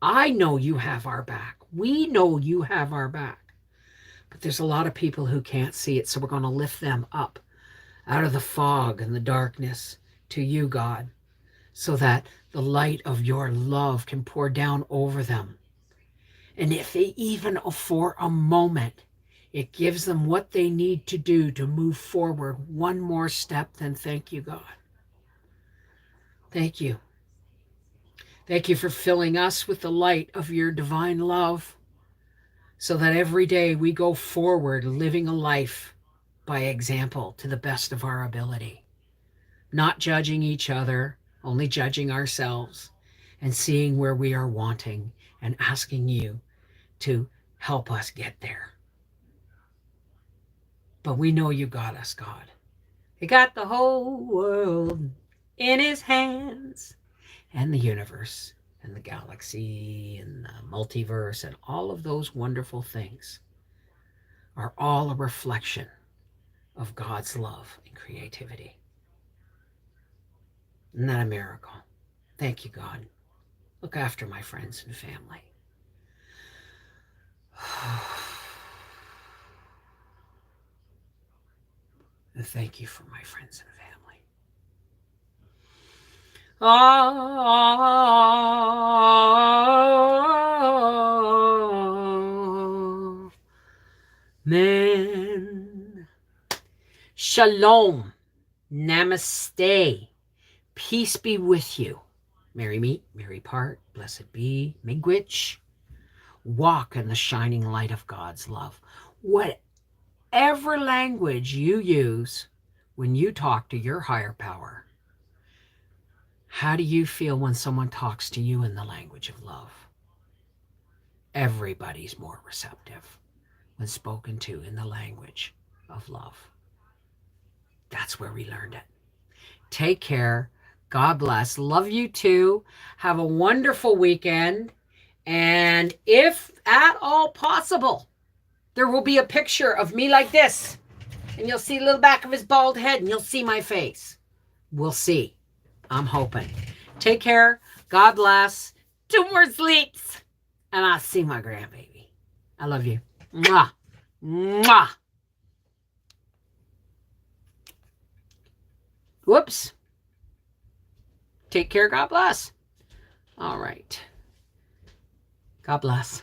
I know you have our back. We know you have our back. But there's a lot of people who can't see it, so we're going to lift them up out of the fog and the darkness to you, God, so that the light of your love can pour down over them. And if they even for a moment, it gives them what they need to do to move forward one more step, then thank you, God. Thank you. Thank you for filling us with the light of your divine love so that every day we go forward living a life by example to the best of our ability, not judging each other, only judging ourselves and seeing where we are wanting and asking you to help us get there. But we know you got us, God. He got the whole world in his hands, and the universe and the galaxy and the multiverse and all of those wonderful things are all a reflection of God's love and creativity. Isn't that a miracle? Thank you, God. Look after my friends and family. And thank you for my friends and family. Amen. Shalom. Namaste. Peace be with you. Merry meet, merry part, blessed be, miigwech. Walk in the shining light of God's love. Whatever language you use when you talk to your higher power, how do you feel when someone talks to you in the language of love? Everybody's more receptive when spoken to in the language of love. That's where we learned it. Take care. God bless. Love you too. Have a wonderful weekend. And if at all possible, there will be a picture of me like this. And you'll see a little back of his bald head and you'll see my face. We'll see. I'm hoping. Take care. God bless. 2 more sleeps. And I'll see my grandbaby. I love you. Mwah. Mwah. Whoops. Take care. God bless. All right. God bless.